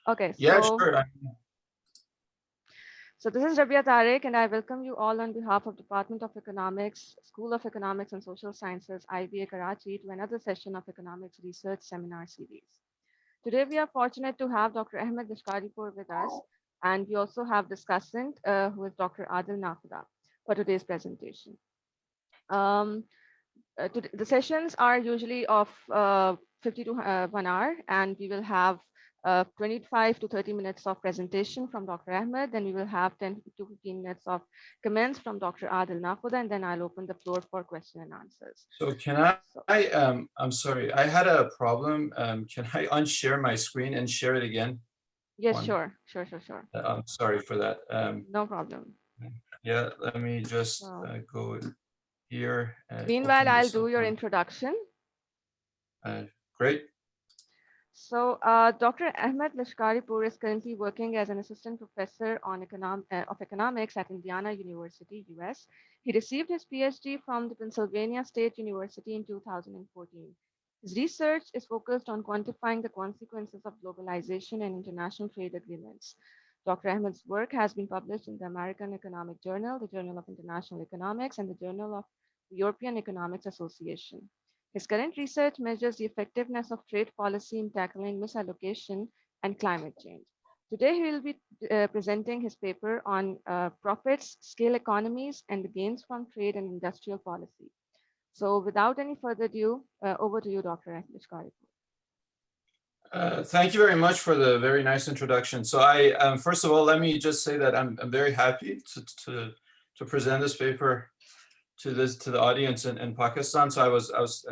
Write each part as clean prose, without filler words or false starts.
Okay, Yeah, so sure. this is Rabia Tariq, and I welcome you all on behalf of Department of Economics, School of Economics and Social Sciences, IBA Karachi, to another session of Economics Research Seminar Series. Today, we are fortunate to have Dr. Ahmed Laskaripour with us, and we also have discussant, who is Dr. Aaadil Nakhoda, for today's presentation. Um, the sessions are usually of 50 to 1 hour, and we will have 25 to 30 minutes of presentation from Dr. Ahmed. Then we will have 10 to 15 minutes of comments from Dr. Aaadil Nakhoda, and then I'll open the floor for question and answers. So can So, I'm sorry, I had a problem. Can I unshare my screen and share it again? yes, sure. I'm sorry for that. No problem. Yeah, let me just So, go here and meanwhile, open I'll this do up your now. introduction. Great. So, Dr. Ahmed Laskaripour is currently working as an assistant professor on of economics at Indiana University, US. He received his PhD from the Pennsylvania State University in 2014. His research is focused on quantifying the consequences of globalization and international trade agreements. Dr. Ahmed's work has been published in the American Economic Journal, the Journal of International Economics, and the Journal of the European Economics Association. His current research measures the effectiveness of trade policy in tackling misallocation and climate change. Today, he will be presenting his paper on profits, scale economies, and the gains from trade and industrial policy. So without any further ado, over to you, Dr. Laskaripour. Thank you very much for the very nice introduction. So first of all, let me just say that I'm very happy to present this paper to the audience in Pakistan. So I was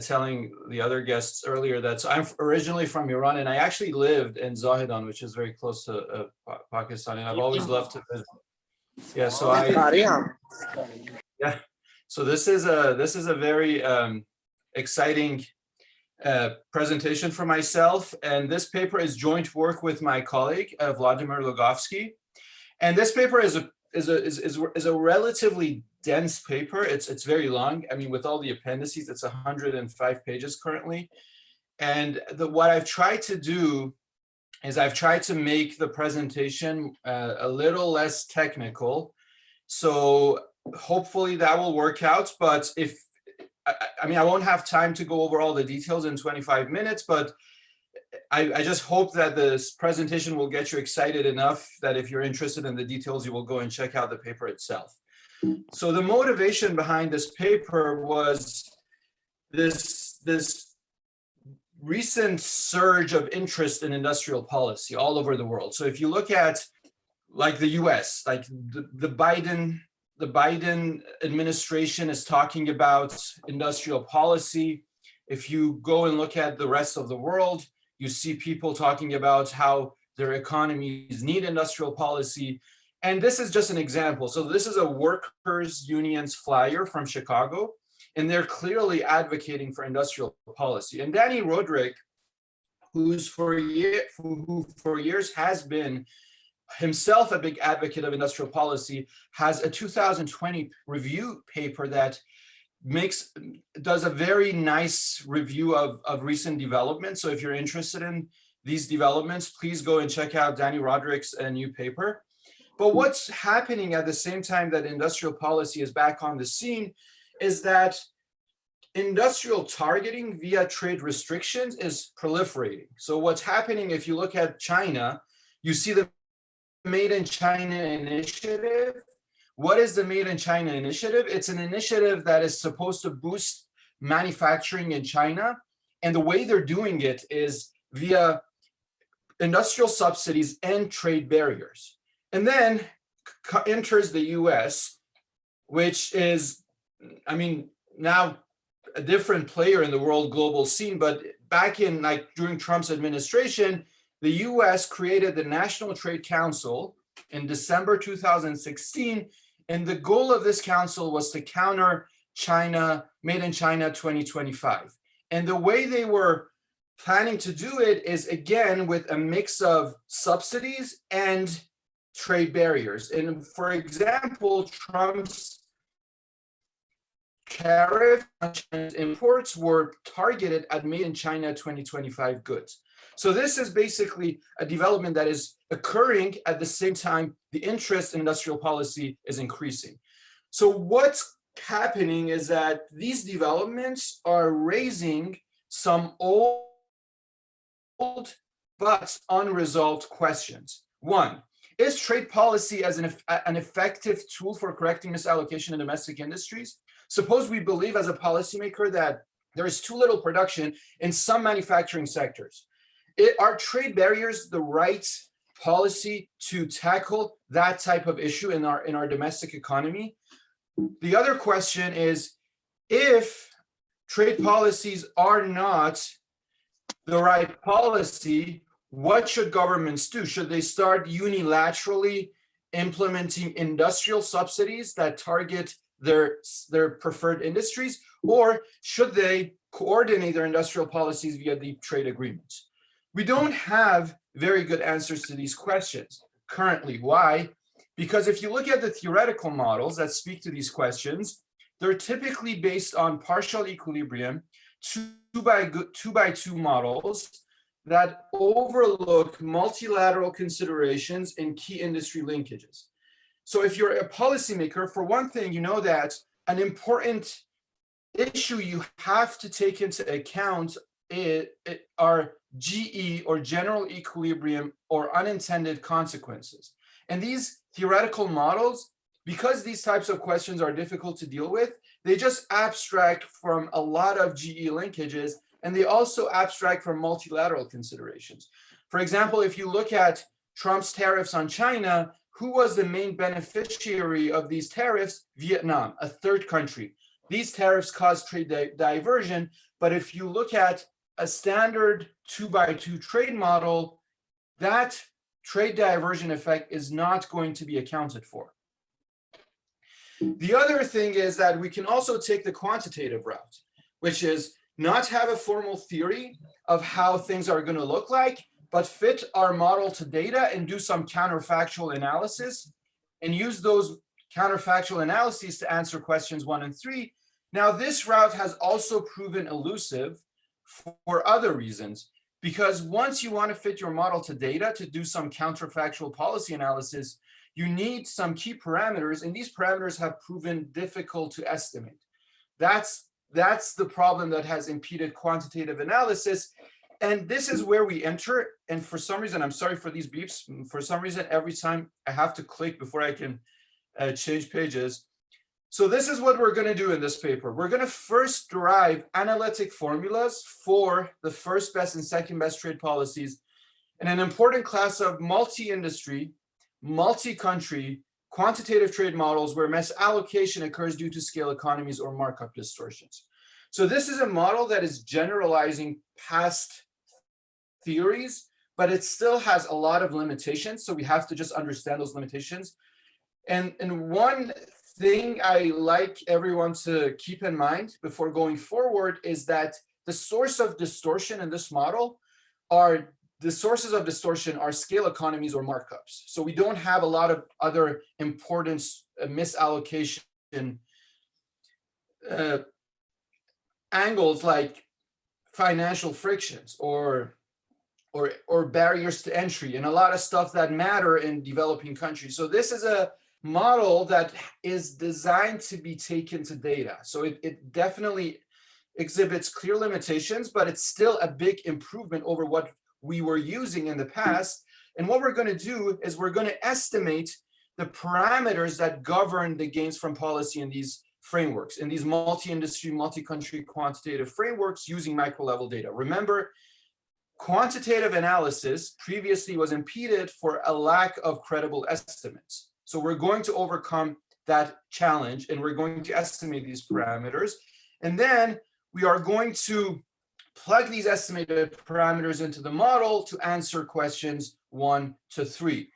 telling the other guests earlier that I'm originally from Iran, and I actually lived in Zahedan, which is very close to Pakistan, and I've always loved to visit. Yeah, so yeah, so this is a very exciting presentation for myself, and this paper is joint work with my colleague Vladimir Logovsky, and this paper is a relatively dense paper. It's very long. I mean, with all the appendices, it's 105 pages currently. And what I've tried to do is I've tried to make the presentation a little less technical. So hopefully that will work out. But I mean, I won't have time to go over all the details in 25 minutes, but I just hope that this presentation will get you excited enough that if you're interested in the details, you will go and check out the paper itself. So the motivation behind this paper was this recent surge of interest in industrial policy all over the world. So if you look at like the US, like the Biden administration is talking about industrial policy. If you go and look at the rest of the world, you see people talking about how their economies need industrial policy. And this is just an example. So this is a workers' unions flyer from Chicago, and they're clearly advocating for industrial policy. And Danny Roderick, who for years has been himself a big advocate of industrial policy, has a 2020 review paper that does a very nice review of recent developments. So if you're interested in these developments, please go and check out Danny Roderick's new paper. But what's happening at the same time that industrial policy is back on the scene is that industrial targeting via trade restrictions is proliferating. So what's happening, if you look at China, you see the Made in China initiative. What is the Made in China initiative? It's an initiative that is supposed to boost manufacturing in China. And the way they're doing it is via industrial subsidies and trade barriers. And then enters the US, which is, I mean, now a different player in the world global scene, but back in like during Trump's administration, the US created the National Trade Council in December 2016. And the goal of this council was to counter China, Made in China 2025. And the way they were planning to do it is, again, with a mix of subsidies and trade barriers. And for example, Trump's tariff on Chinese imports were targeted at Made in China 2025 goods. So this is basically a development that is occurring at the same time the interest in industrial policy is increasing. So what's happening is that these developments are raising some old but unresolved questions. One, is trade policy as an effective tool for correcting misallocation in domestic industries? Suppose we believe as a policymaker that there is too little production in some manufacturing sectors. Are trade barriers the right policy to tackle that type of issue in our domestic economy? The other question is, if trade policies are not the right policy, what should governments do? Should they start unilaterally implementing industrial subsidies that target their preferred industries, or should they coordinate their industrial policies via deep trade agreements? We don't have very good answers to these questions currently. Why? Because if you look at the theoretical models that speak to these questions, they're typically based on partial equilibrium, two by two models that overlook multilateral considerations and key industry linkages. So if you're a policymaker, for one thing, you know that an important issue you have to take into account are GE, or general equilibrium, or unintended consequences. And these theoretical models, because these types of questions are difficult to deal with, they just abstract from a lot of GE linkages, and they also abstract from multilateral considerations. For example, if you look at Trump's tariffs on China, who was the main beneficiary of these tariffs? Vietnam, a third country. These tariffs caused trade diversion, but if you look at a standard 2x2 trade model, that trade diversion effect is not going to be accounted for. The other thing is that we can also take the quantitative route, which is not have a formal theory of how things are going to look like, but fit our model to data and do some counterfactual analysis and use those counterfactual analyses to answer questions 1 and 3. Now, this route has also proven elusive for other reasons, because once you want to fit your model to data to do some counterfactual policy analysis, you need some key parameters, and these parameters have proven difficult to estimate. That's the problem that has impeded quantitative analysis. And this is where we enter. And for some reason, I'm sorry for these beeps. For some reason, every time I have to click before I can change pages. So this is what we're going to do in this paper. We're going to first derive analytic formulas for the first best and second best trade policies in an important class of multi-industry, multi-country, quantitative trade models where misallocation occurs due to scale economies or markup distortions. So this is a model that is generalizing past theories, but it still has a lot of limitations. So we have to just understand those limitations. And one thing I like everyone to keep in mind before going forward is that the source of distortion in this model are the sources of distortion are scale economies or markups. So we don't have a lot of other important misallocation angles like financial frictions or barriers to entry and a lot of stuff that matter in developing countries. So this is a model that is designed to be taken to data. So it definitely exhibits clear limitations, but it's still a big improvement over what we were using in the past. And what we're going to do is we're going to estimate the parameters that govern the gains from policy in these frameworks, in these multi-industry, multi-country quantitative frameworks using micro-level data. Remember, quantitative analysis previously was impeded for a lack of credible estimates. So we're going to overcome that challenge and we're going to estimate these parameters. And then we are going to plug these estimated parameters into the model to answer questions 1 to 3.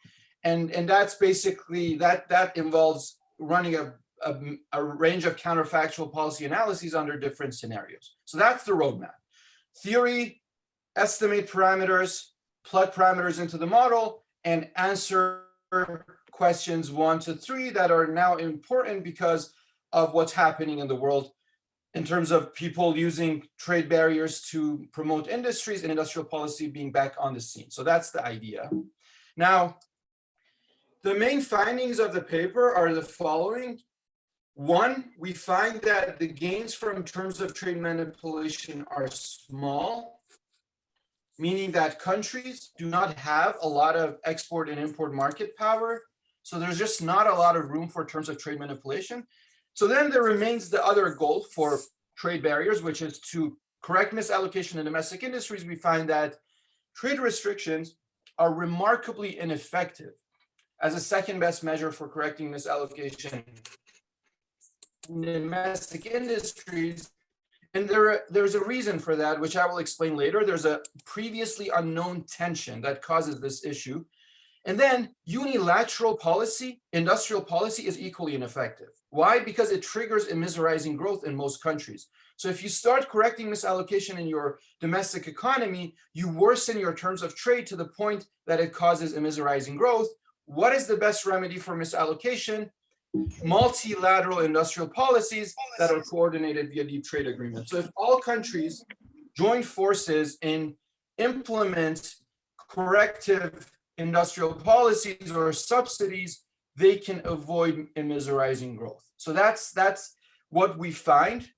And that's basically, that involves running a range of counterfactual policy analyses under different scenarios. So that's the roadmap. Theory, estimate parameters, plug parameters into the model, and answer questions 1 to 3 that are now important because of what's happening in the world in terms of people using trade barriers to promote industries and industrial policy being back on the scene. So that's the idea. Now, the main findings of the paper are the following. One, we find that the gains from terms of trade manipulation are small, meaning that countries do not have a lot of export and import market power. So there's just not a lot of room for terms of trade manipulation. So then there remains the other goal for trade barriers, which is to correct misallocation in domestic industries. We find that trade restrictions are remarkably ineffective as a second best measure for correcting misallocation in domestic industries. And there's a reason for that, which I will explain later. There's a previously unknown tension that causes this issue. And then unilateral policy, industrial policy, is equally ineffective. Why? Because it triggers immiserizing growth in most countries. So if you start correcting misallocation in your domestic economy, you worsen your terms of trade to the point that it causes immiserizing growth. What is the best remedy for misallocation? Multilateral industrial policies that are coordinated via deep trade agreements. So if all countries join forces and implement corrective industrial policies or subsidies, they can avoid immiserizing growth. So that's what we find.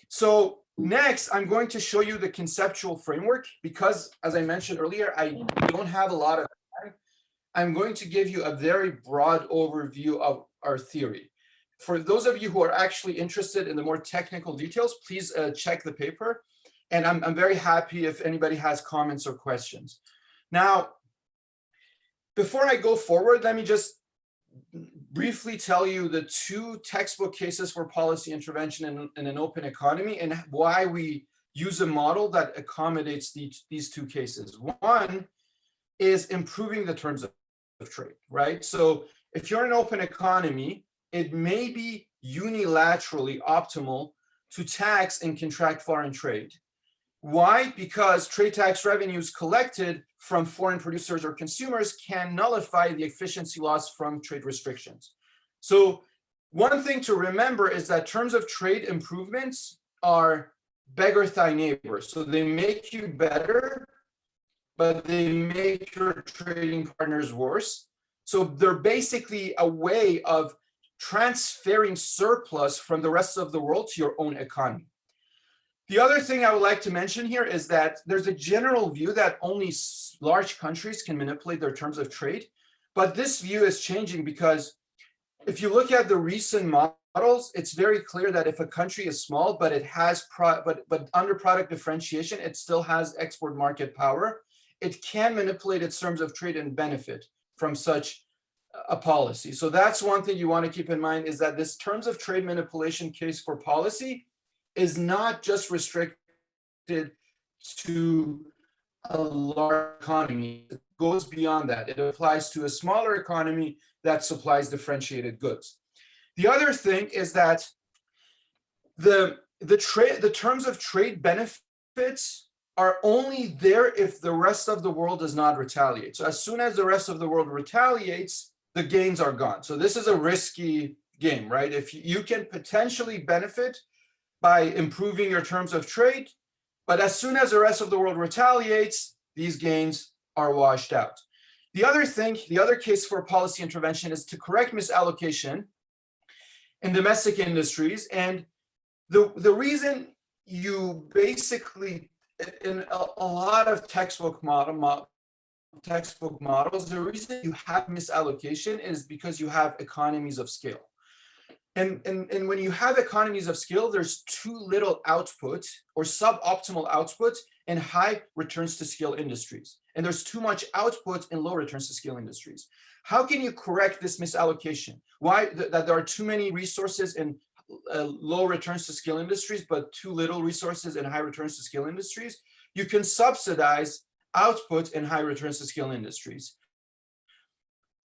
So next, I'm going to show you the conceptual framework because, as I mentioned earlier, I don't have a lot of time. I'm going to give you a very broad overview of our theory. For those of you who are actually interested in the more technical details, please check the paper. And I'm very happy if anybody has comments or questions. Now, before I go forward, let me just briefly tell you the two textbook cases for policy intervention in an open economy and why we use a model that accommodates these two cases. One is improving the terms of trade, right? So if you're an open economy, it may be unilaterally optimal to tax and contract foreign trade. Why? Because trade tax revenues collected from foreign producers or consumers can nullify the efficiency loss from trade restrictions. So one thing to remember is that terms of trade improvements are beggar thy neighbor. So they make you better, but they make your trading partners worse. So they're basically a way of transferring surplus from the rest of the world to your own economy. The other thing I would like to mention here is that there's a general view that only large countries can manipulate their terms of trade, but this view is changing because if you look at the recent models, it's very clear that if a country is small, but it has but under product differentiation, it still has export market power, it can manipulate its terms of trade and benefit from such a policy. So that's one thing you want to keep in mind, is that this terms of trade manipulation case for policy is not just restricted to a large economy. It goes beyond that. It applies to a smaller economy that supplies differentiated goods. The other thing is that the terms of trade benefits are only there if the rest of the world does not retaliate. So as soon as the rest of the world retaliates, the gains are gone. So this is a risky game, right? If you can potentially benefit by improving your terms of trade, but as soon as the rest of the world retaliates, these gains are washed out. The other case for policy intervention is to correct misallocation in domestic industries. And the reason you basically, in a lot of textbook models, the reason you have misallocation is because you have economies of scale. And when you have economies of scale, there's too little output or suboptimal output in high returns to scale industries. And there's too much output in low returns to scale industries. How can you correct this misallocation? Why? That there are too many resources in low returns to scale industries, but too little resources in high returns to scale industries? You can subsidize output in high returns to scale industries.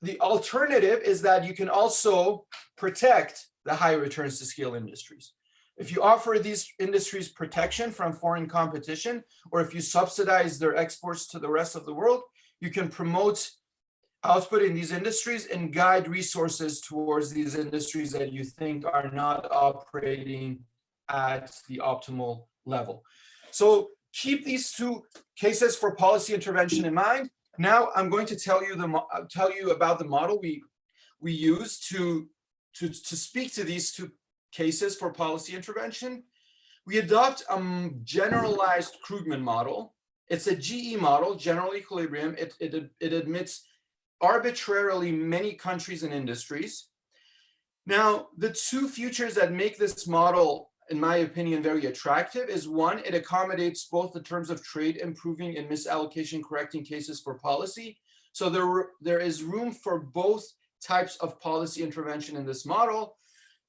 The alternative is that you can also protect the high returns to scale industries. If you offer these industries protection from foreign competition, or if you subsidize their exports to the rest of the world, you can promote output in these industries and guide resources towards these industries that you think are not operating at the optimal level. So keep these two cases for policy intervention in mind. Now I'm going to tell you about the model we use to speak to these two cases for policy intervention. We adopt a generalized Krugman model. It's a GE model, general equilibrium. It admits arbitrarily many countries and industries. Now, the two features that make this model, in my opinion, very attractive is one, it accommodates both the terms of trade improving and misallocation correcting cases for policy. So there is room for both types of policy intervention in this model.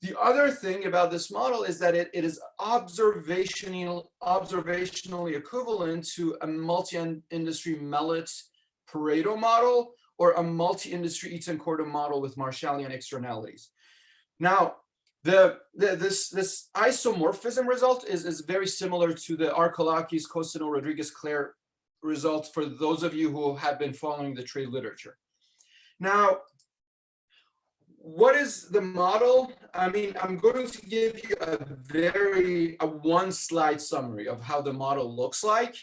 The other thing about this model is that it is observationally equivalent to a multi-industry Mellet-Pareto model or a multi-industry Eaton-Korda model with Marshallian externalities. Now, this isomorphism result is very similar to the Arkalakis, Cosino, Rodriguez-Clare result for those of you who have been following the trade literature. Now, what is the model? I mean, I'm going to give you a one-slide summary of how the model looks like.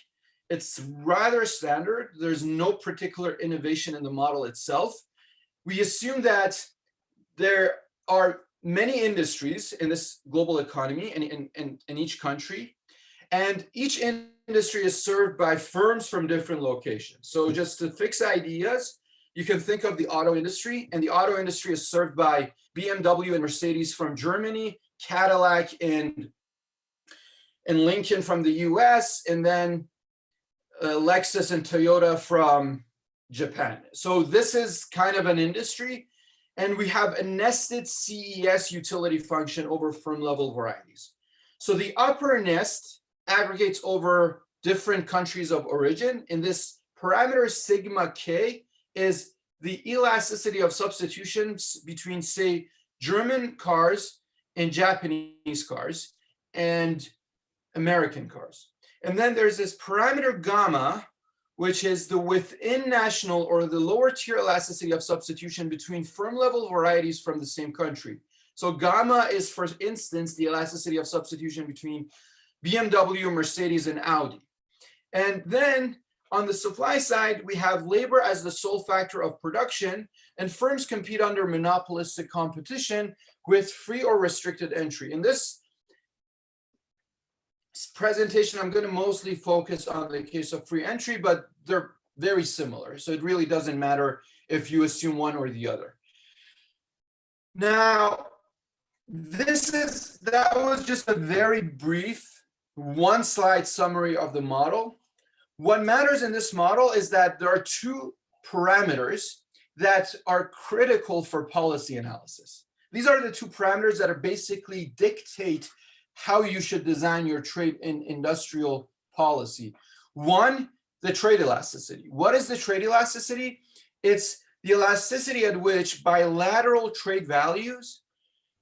It's rather standard. There's no particular innovation in the model itself. We assume that there are many industries in this global economy and in each country, and each industry is served by firms from different locations. So just to fix ideas, you can think of the auto industry, and the auto industry is served by BMW and Mercedes from Germany, Cadillac and Lincoln from the US, and then Lexus and Toyota from Japan. So this is kind of an industry, and we have a nested CES utility function over firm level varieties. So the upper nest aggregates over different countries of origin, and this parameter sigma k is the elasticity of substitutions between, say, German cars and Japanese cars and American cars. And then there's this parameter gamma, which is the within national or the lower tier elasticity of substitution between firm level varieties from the same country. So gamma is, for instance, the elasticity of substitution between BMW, Mercedes, and Audi. And then on the supply side, we have labor as the sole factor of production, and firms compete under monopolistic competition with free or restricted entry. In this presentation, I'm going to mostly focus on the case of free entry, but they're very similar. So it really doesn't matter if you assume one or the other. Now, that was just a very brief one-slide summary of the model. What matters in this model is that there are two parameters that are critical for policy analysis. These are the two parameters that are basically dictate how you should design your trade and industrial policy. One, the trade elasticity. What is the trade elasticity? It's the elasticity at which bilateral trade values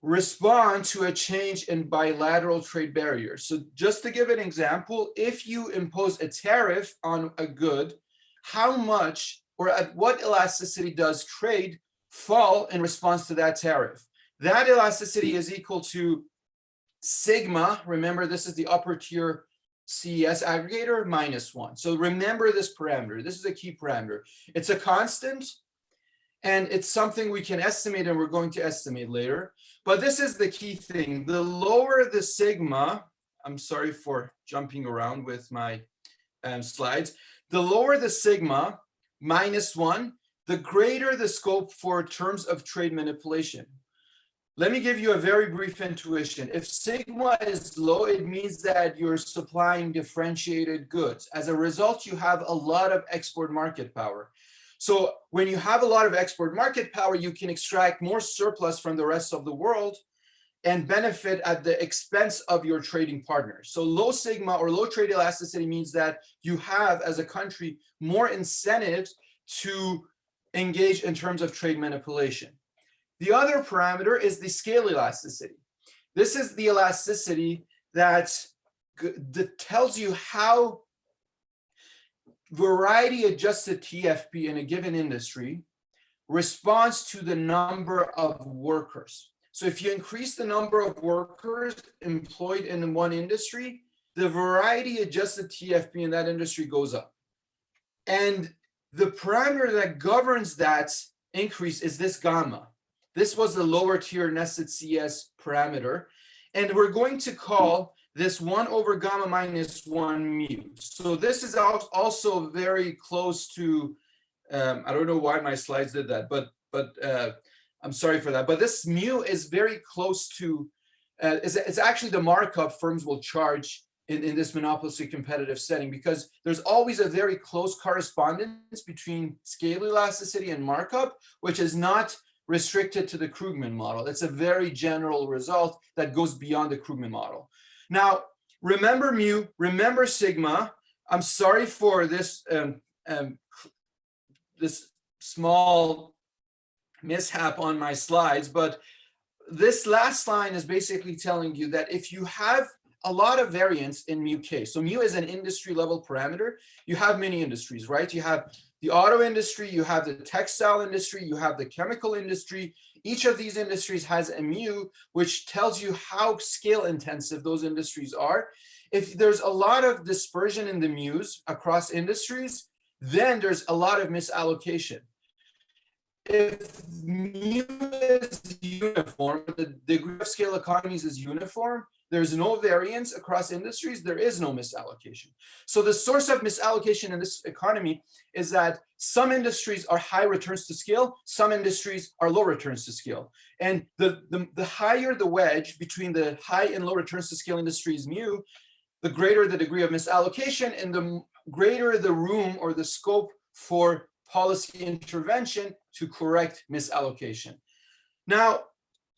respond to a change in bilateral trade barriers. So just to give an example, if you impose a tariff on a good, how much or at what elasticity does trade fall in response to that tariff? That elasticity is equal to sigma. Remember, this is the upper tier CES aggregator -1. So remember this parameter. This is a key parameter. It's a constant, and it's something we can estimate, and we're going to estimate later. But this is the key thing. The lower the sigma, I'm sorry for jumping around with my slides. The lower the sigma, -1, the greater the scope for terms of trade manipulation. Let me give you a very brief intuition. If sigma is low, it means that you're supplying differentiated goods. As a result, you have a lot of export market power. So when you have a lot of export market power, you can extract more surplus from the rest of the world and benefit at the expense of your trading partners. So low sigma or low trade elasticity means that you have, as a country, more incentives to engage in terms of trade manipulation. The other parameter is the scale elasticity. This is the elasticity that tells you how variety adjusted TFP in a given industry responds to the number of workers. So if you increase the number of workers employed in one industry, the variety adjusted TFP in that industry goes up. And the parameter that governs that increase is this gamma. This was the lower tier nested CS parameter. And we're going to call this 1 over gamma minus 1 mu. So this is also very close to, I don't know why my slides did that, but I'm sorry for that. But this mu is very close to, it's actually the markup firms will charge in this monopolistic competitive setting, because there's always a very close correspondence between scale elasticity and markup, which is not restricted to the Krugman model. It's a very general result that goes beyond the Krugman model. Now, remember mu, remember sigma. I'm sorry for this, this small mishap on my slides, but this last line is basically telling you that if you have a lot of variance in mu k. So mu is an industry level parameter. You have many industries, right? You have the auto industry, you have the textile industry, you have the chemical industry. Each of these industries has a mu, which tells you how scale intensive those industries are. If there's a lot of dispersion in the mu's across industries, then there's a lot of misallocation. If mu is uniform, the degree of scale economies is uniform, there's no variance across industries, there is no misallocation. So the source of misallocation in this economy is that some industries are high returns to scale, some industries are low returns to scale. And the higher the wedge between the high and low returns to scale industries mu, the greater the degree of misallocation and the greater the room or the scope for policy intervention to correct misallocation. Now,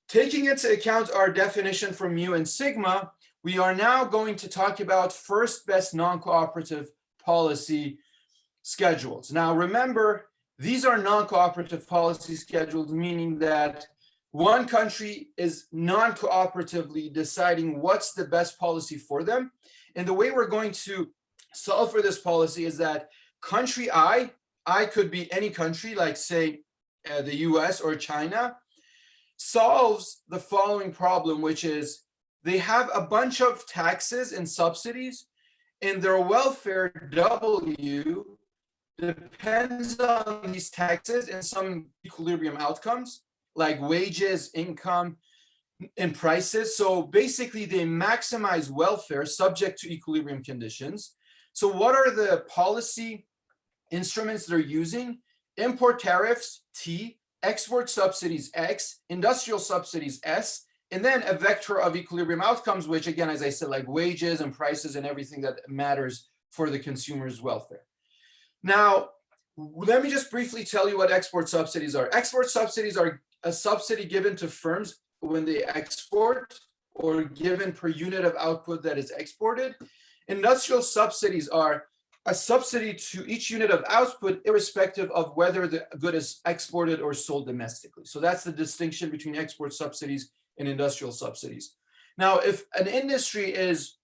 taking into account our definition for mu and sigma, we are now going to talk about first best non-cooperative policy schedules. Now, remember, these are non-cooperative policy schedules, meaning that one country is non-cooperatively deciding what's the best policy for them. And the way we're going to solve for this policy is that country I could be any country, like say the US or China, solves the following problem, which is they have a bunch of taxes and subsidies, and their welfare W depends on these taxes and some equilibrium outcomes like wages, income, and prices. So basically they maximize welfare subject to equilibrium conditions. So what are the policy instruments they're using? Import tariffs, T, export subsidies, X, industrial subsidies, S, and then a vector of equilibrium outcomes, which again, as I said, like wages and prices and everything that matters for the consumer's welfare. Now, let me just briefly tell you what export subsidies are. Export subsidies are a subsidy given to firms when they export or given per unit of output that is exported. Industrial subsidies are a subsidy to each unit of output, irrespective of whether the good is exported or sold domestically. So that's the distinction between export subsidies and industrial subsidies. Now, if an industry is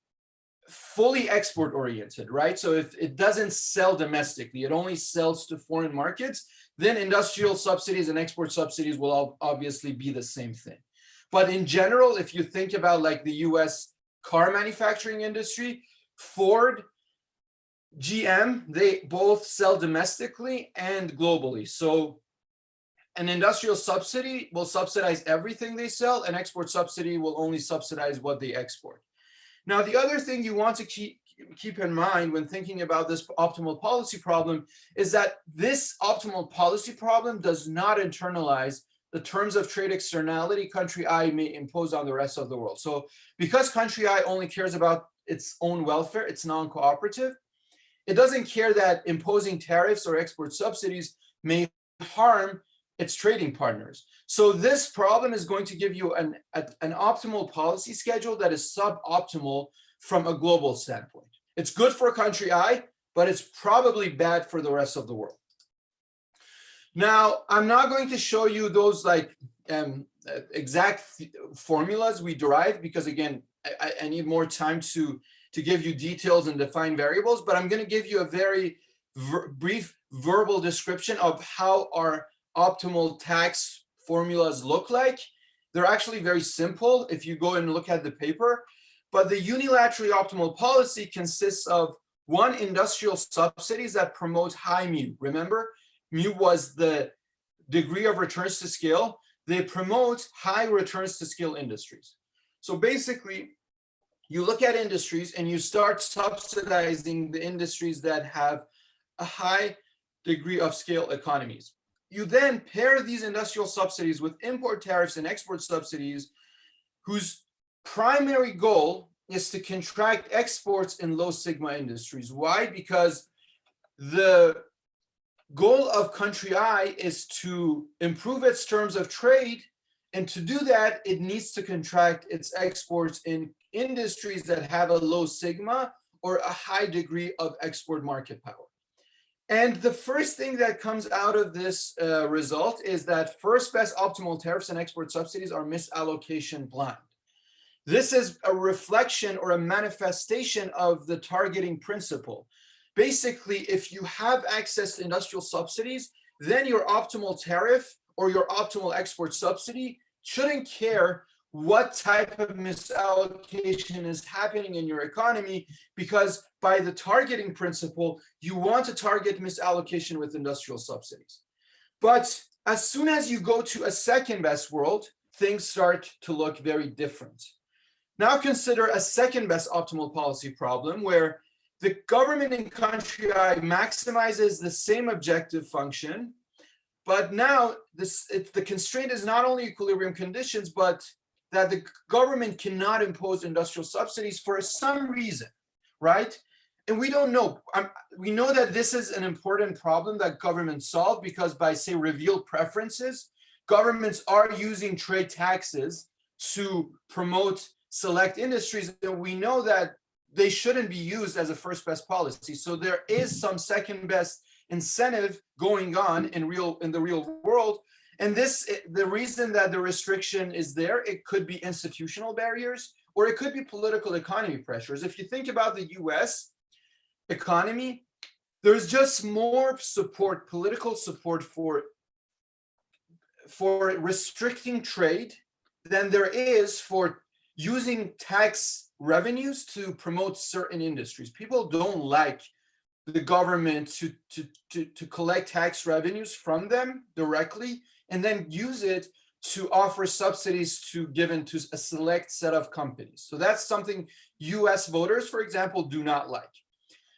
fully export oriented, right? So if it doesn't sell domestically, it only sells to foreign markets, then industrial subsidies and export subsidies will obviously be the same thing. But in general, if you think about like the US car manufacturing industry, Ford, GM, they both sell domestically and globally. So an industrial subsidy will subsidize everything they sell. An export subsidy will only subsidize what they export. Now, the other thing you want to keep in mind when thinking about this optimal policy problem is that this optimal policy problem does not internalize the terms of trade externality country I may impose on the rest of the world. So because country I only cares about its own welfare, it's non-cooperative, it doesn't care that imposing tariffs or export subsidies may harm its trading partners. So this problem is going to give you an optimal policy schedule that is suboptimal from a global standpoint. It's good for country I, but it's probably bad for the rest of the world. Now, I'm not going to show you those like exact formulas we derived, because again, I need more time to give you details and define variables, but I'm going to give you a very brief verbal description of how our optimal tax formulas look like. They're actually very simple if you go and look at the paper, but the unilaterally optimal policy consists of one, industrial subsidies that promote high mu. Remember, mu was the degree of returns to scale. They promote high returns to scale industries. So basically, you look at industries and you start subsidizing the industries that have a high degree of scale economies. You then pair these industrial subsidies with import tariffs and export subsidies, whose primary goal is to contract exports in low sigma industries. Why? Because the goal of country I is to improve its terms of trade, and to do that, it needs to contract its exports in industries that have a low sigma or a high degree of export market power. And the first thing that comes out of this result is that first best optimal tariffs and export subsidies are misallocation blind. This is a reflection or a manifestation of the targeting principle. Basically, if you have access to industrial subsidies, then your optimal tariff or your optimal export subsidy shouldn't care what type of misallocation is happening in your economy, because by the targeting principle, you want to target misallocation with industrial subsidies. But as soon as you go to a second best world, things start to look very different. Now consider a second best optimal policy problem where the government in country I maximizes the same objective function, but now the constraint is not only equilibrium conditions, but that the government cannot impose industrial subsidies for some reason, right? And we don't know. We know that this is an important problem that governments solve because by, say, revealed preferences, governments are using trade taxes to promote select industries, and we know that they shouldn't be used as a first best policy. So there is some second best incentive going on in the real world. And the reason that the restriction is there, it could be institutional barriers, or it could be political economy pressures. If you think about the US economy, there's just more support, political support for restricting trade than there is for using tax revenues to promote certain industries. People don't like the government to collect tax revenues from them directly and then use it to offer subsidies to given to a select set of companies. So that's something US voters, for example, do not like.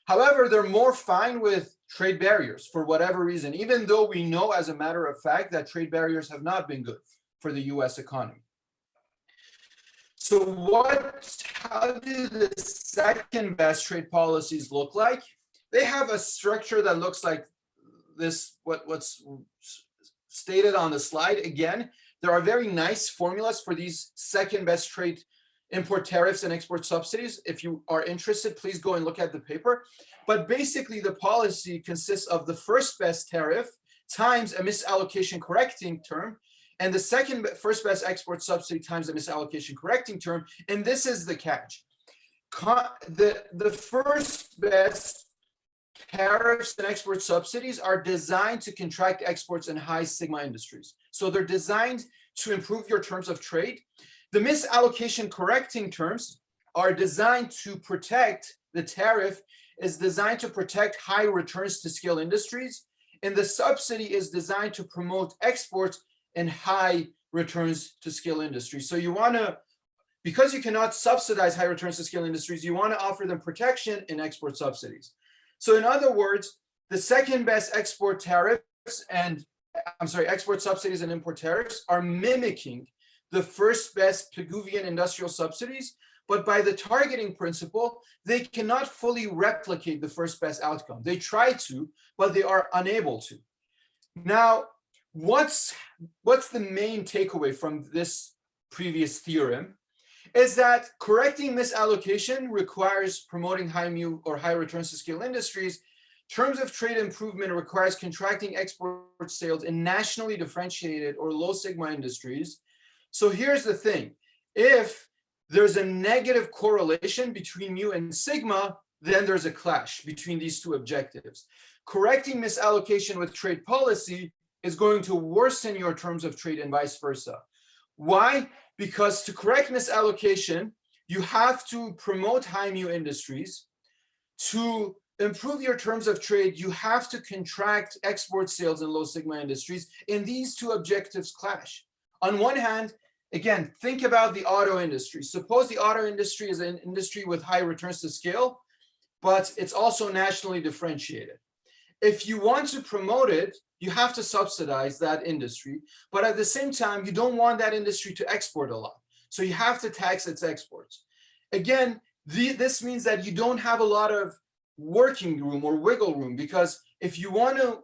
However, they're more fine with trade barriers for whatever reason, even though we know as a matter of fact that trade barriers have not been good for the US economy. So how do the second best trade policies look like? They have a structure that looks like this, what's stated on the slide. Again, there are very nice formulas for these second best trade import tariffs and export subsidies. If you are interested, please go and look at the paper. But basically, the policy consists of the first best tariff times a misallocation correcting term, and the first best export subsidy times the misallocation correcting term. And this is the catch. The first best tariffs and export subsidies are designed to contract exports in high sigma industries. So they're designed to improve your terms of trade. The misallocation correcting terms are designed to protect, the tariff is designed to protect high returns to scale industries, and the subsidy is designed to promote exports and high returns to scale industries. So you want to, because you cannot subsidize high returns to scale industries, you want to offer them protection in export subsidies. So in other words, the second best export tariffs export subsidies and import tariffs are mimicking the first best Pigouvian industrial subsidies, but by the targeting principle, they cannot fully replicate the first best outcome. They try to, but they are unable to. Now, what's the main takeaway from this previous theorem is that correcting misallocation requires promoting high mu or high returns to scale industries. Terms of trade improvement requires contracting export sales in nationally differentiated or low sigma industries. So here's the thing. If there's a negative correlation between mu and sigma, then there's a clash between these two objectives. Correcting misallocation with trade policy is going to worsen your terms of trade and vice versa. Why? Because to correct misallocation, you have to promote high mu industries. To improve your terms of trade, you have to contract export sales in low sigma industries, and these two objectives clash. On one hand, again, think about the auto industry. Suppose the auto industry is an industry with high returns to scale, but it's also nationally differentiated. If you want to promote it, you have to subsidize that industry, but at the same time, you don't want that industry to export a lot. So you have to tax its exports. Again, this means that you don't have a lot of working room or wiggle room, because if you want to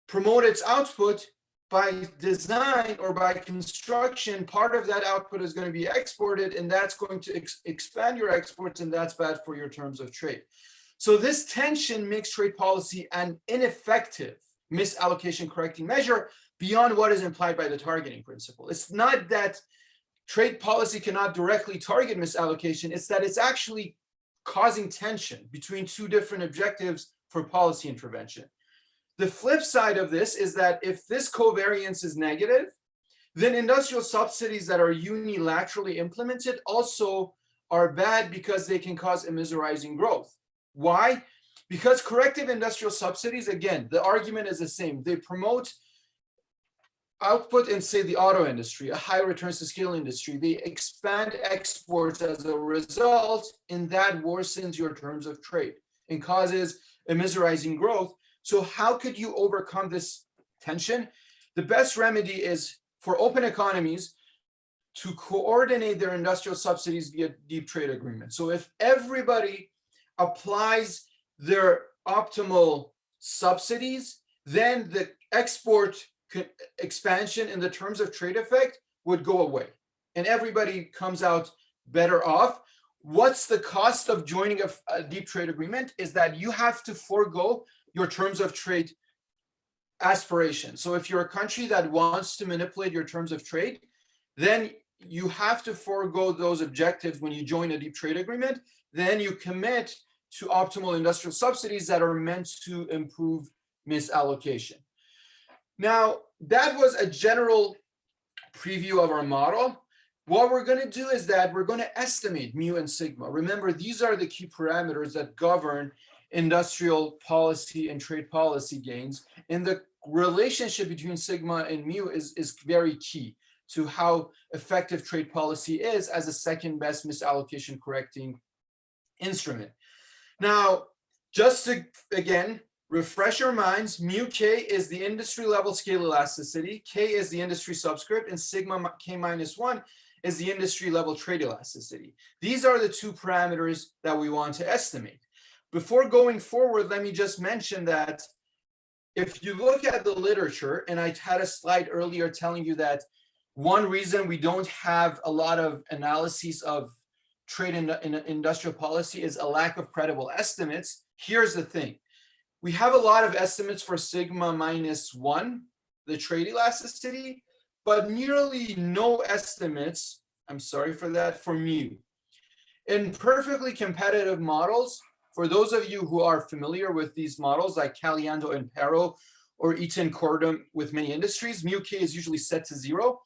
promote its output, by design or by construction, part of that output is going to be exported, and that's going to expand your exports, and that's bad for your terms of trade. So this tension makes trade policy an ineffective misallocation correcting measure beyond what is implied by the targeting principle. It's not that trade policy cannot directly target misallocation, it's that it's actually causing tension between two different objectives for policy intervention. The flip side of this is that if this covariance is negative, then industrial subsidies that are unilaterally implemented also are bad because they can cause immiserizing growth. Why? Because corrective industrial subsidies, again, the argument is the same. They promote output in, say, the auto industry, a high returns to scale industry. They expand exports as a result, and that worsens your terms of trade and causes immiserizing growth. So how could you overcome this tension? The best remedy is for open economies to coordinate their industrial subsidies via deep trade agreements. So if everybody applies their optimal subsidies, then the export expansion in the terms of trade effect would go away, and everybody comes out better off. What's the cost of joining a deep trade agreement is that you have to forego your terms of trade aspiration. So if you're a country that wants to manipulate your terms of trade, then you have to forego those objectives when you join a deep trade agreement. Then you commit to optimal industrial subsidies that are meant to improve misallocation. Now, that was a general preview of our model. What we're going to do is that we're going to estimate mu and sigma. Remember, these are the key parameters that govern industrial policy and trade policy gains. And the relationship between sigma and mu is very key to how effective trade policy is as a second best misallocation correcting instrument. Now, just to, again, refresh your minds, mu k is the industry level scale elasticity, k is the industry subscript, and sigma k minus 1 is the industry level trade elasticity. These are the two parameters that we want to estimate. Before going forward, let me just mention that if you look at the literature, and I had a slide earlier telling you that one reason we don't have a lot of analyses of trade in industrial policy is a lack of credible estimates. Here's the thing. We have a lot of estimates for sigma minus 1, the trade elasticity, but nearly no estimates, I'm sorry for that, for mu. In perfectly competitive models, for those of you who are familiar with these models like Caliendo and Pero or Eaton Cordum with many industries, mu k is usually set to 0.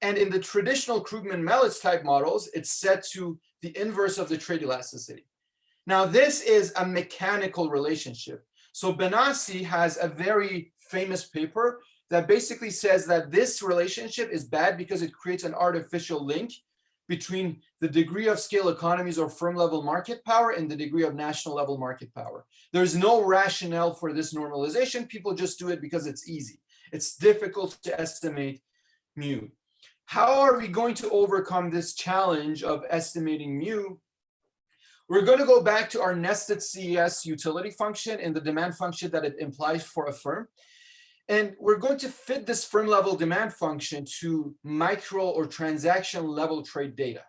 And in the traditional Krugman-Melitz type models, it's set to the inverse of the trade elasticity. Now, this is a mechanical relationship. So Benassi has a very famous paper that basically says that this relationship is bad because it creates an artificial link between the degree of scale economies or firm level market power and the degree of national level market power. There's no rationale for this normalization. People just do it because it's easy. It's difficult to estimate mu. How are we going to overcome this challenge of estimating mu? We're going to go back to our nested CES utility function and the demand function that it implies for a firm. And we're going to fit this firm level demand function to micro or transaction level trade data.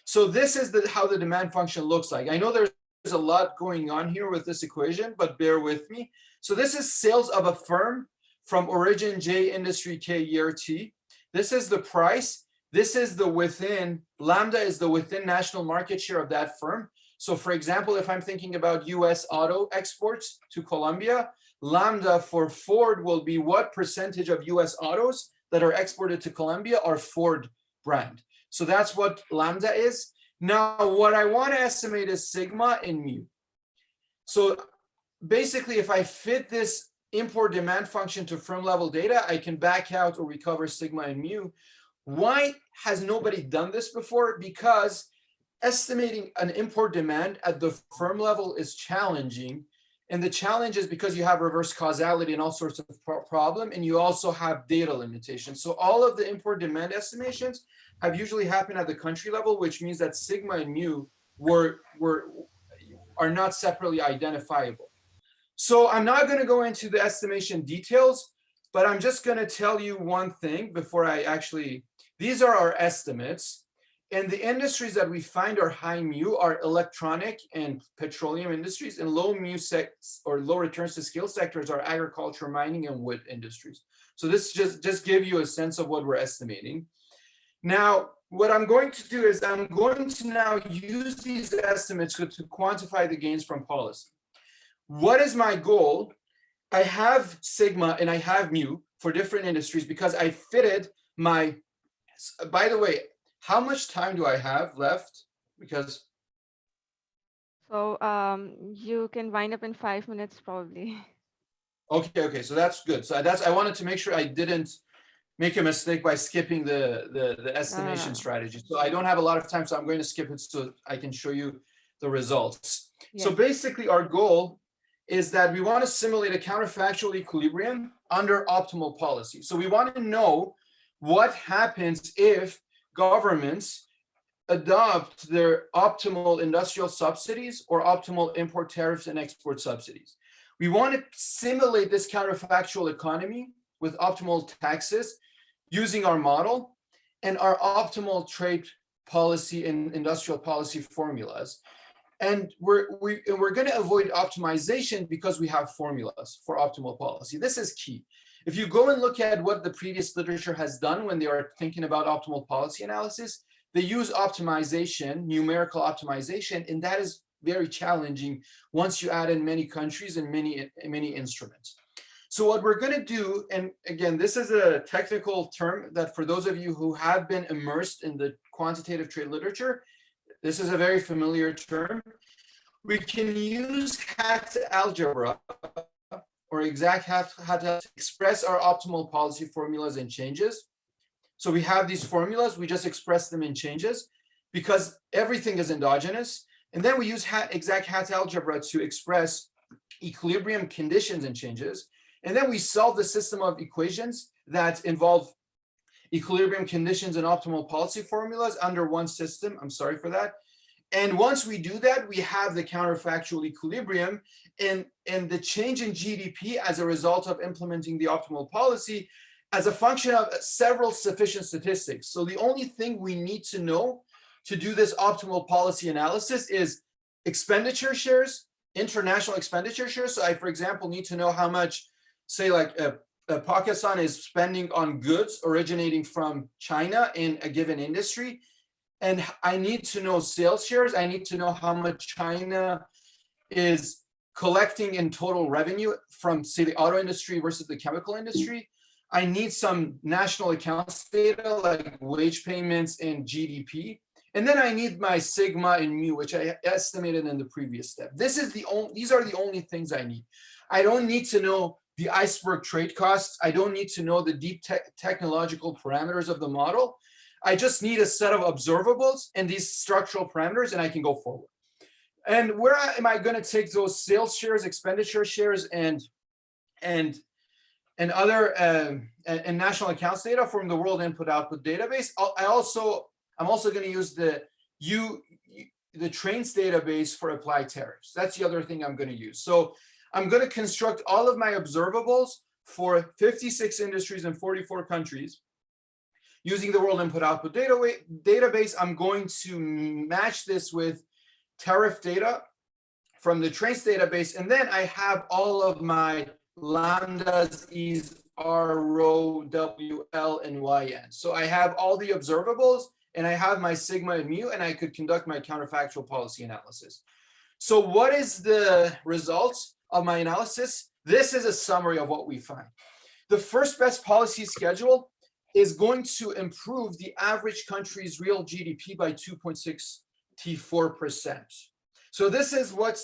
So this is how the demand function looks like. I know there's a lot going on here with this equation, but bear with me. So this is sales of a firm from origin J, industry K, year T. This is the price. This is the within. Lambda is the within national market share of that firm. So for example, if I'm thinking about US auto exports to Colombia, Lambda for Ford will be what percentage of US autos that are exported to Colombia are Ford brand. So that's what lambda is. Now, what I want to estimate is sigma and mu. So basically, if I fit this import demand function to firm level data, I can back out or recover sigma and mu. Why has nobody done this before? Because estimating an import demand at the firm level is challenging. And the challenge is because you have reverse causality and all sorts of problem, and you also have data limitations. So all of the import demand estimations have usually happened at the country level, which means that sigma and mu are not separately identifiable. So I'm not going to go into the estimation details, but I'm just going to tell you one thing before I actually, these are our estimates. And the industries that we find are high mu are electronic and petroleum industries, and low mu or low returns to scale sectors are agriculture, mining, and wood industries. So this just give you a sense of what we're estimating. Now, what I'm going to do is I'm going to now use these estimates to quantify the gains from policy. What is my goal? I have sigma and I have mu for different industries because I fitted my, by the way, how much time do I have left? Because So you can wind up in 5 minutes probably. okay, so that's good. So I wanted to make sure I didn't make a mistake by skipping the estimation No. strategy. So I don't have a lot of time, so I'm going to skip it so I can show you the results. So Yes. basically our goal is that we want to simulate a counterfactual equilibrium under optimal policy. So we want to know what happens if governments adopt their optimal industrial subsidies or optimal import tariffs and export subsidies. We want to simulate this counterfactual economy with optimal taxes using our model and our optimal trade policy and industrial policy formulas. And we're going to avoid optimization because we have formulas for optimal policy. This is key. If you go and look at what the previous literature has done when they are thinking about optimal policy analysis, they use optimization, numerical optimization, and that is very challenging once you add in many countries and many instruments. So what we're going to do, and again, this is a technical term that for those of you who have been immersed in the quantitative trade literature, this is a very familiar term. We can use hat algebra or exact hat to express our optimal policy formulas and changes. So we have these formulas, we just express them in changes because everything is endogenous. And then we use exact hat algebra to express equilibrium conditions and changes. And then we solve the system of equations that involve equilibrium conditions and optimal policy formulas under one system. I'm sorry for that. And once we do that, we have the counterfactual equilibrium and the change in GDP as a result of implementing the optimal policy as a function of several sufficient statistics. So the only thing we need to know to do this optimal policy analysis is expenditure shares, international expenditure shares. So I, for example, need to know how much, say like Pakistan is spending on goods originating from China in a given industry. And I need to know sales shares. I need to know how much China is collecting in total revenue from, say, the auto industry versus the chemical industry. I need some national accounts data like wage payments and GDP. And then I need my sigma and mu, which I estimated in the previous step. These are the only things I need. I don't need to know the iceberg trade costs. I don't need to know the deep technological parameters of the model. I just need a set of observables and these structural parameters, and I can go forward. And where am I going to take those sales shares, expenditure shares, and other and national accounts data from the World Input-Output database? I'm also going to use the trains database for applied tariffs. That's the other thing I'm going to use. So I'm going to construct all of my observables for 56 industries in 44 countries. Using the World Input-Output database, I'm going to match this with tariff data from the trains database, and then I have all of my lambdas, E's, R, rho, W, L, and YN. So I have all the observables, and I have my sigma and mu, and I could conduct my counterfactual policy analysis. So what is the results of my analysis? This is a summary of what we find. The first best policy schedule is going to improve the average country's real GDP by 2.64%. So this is what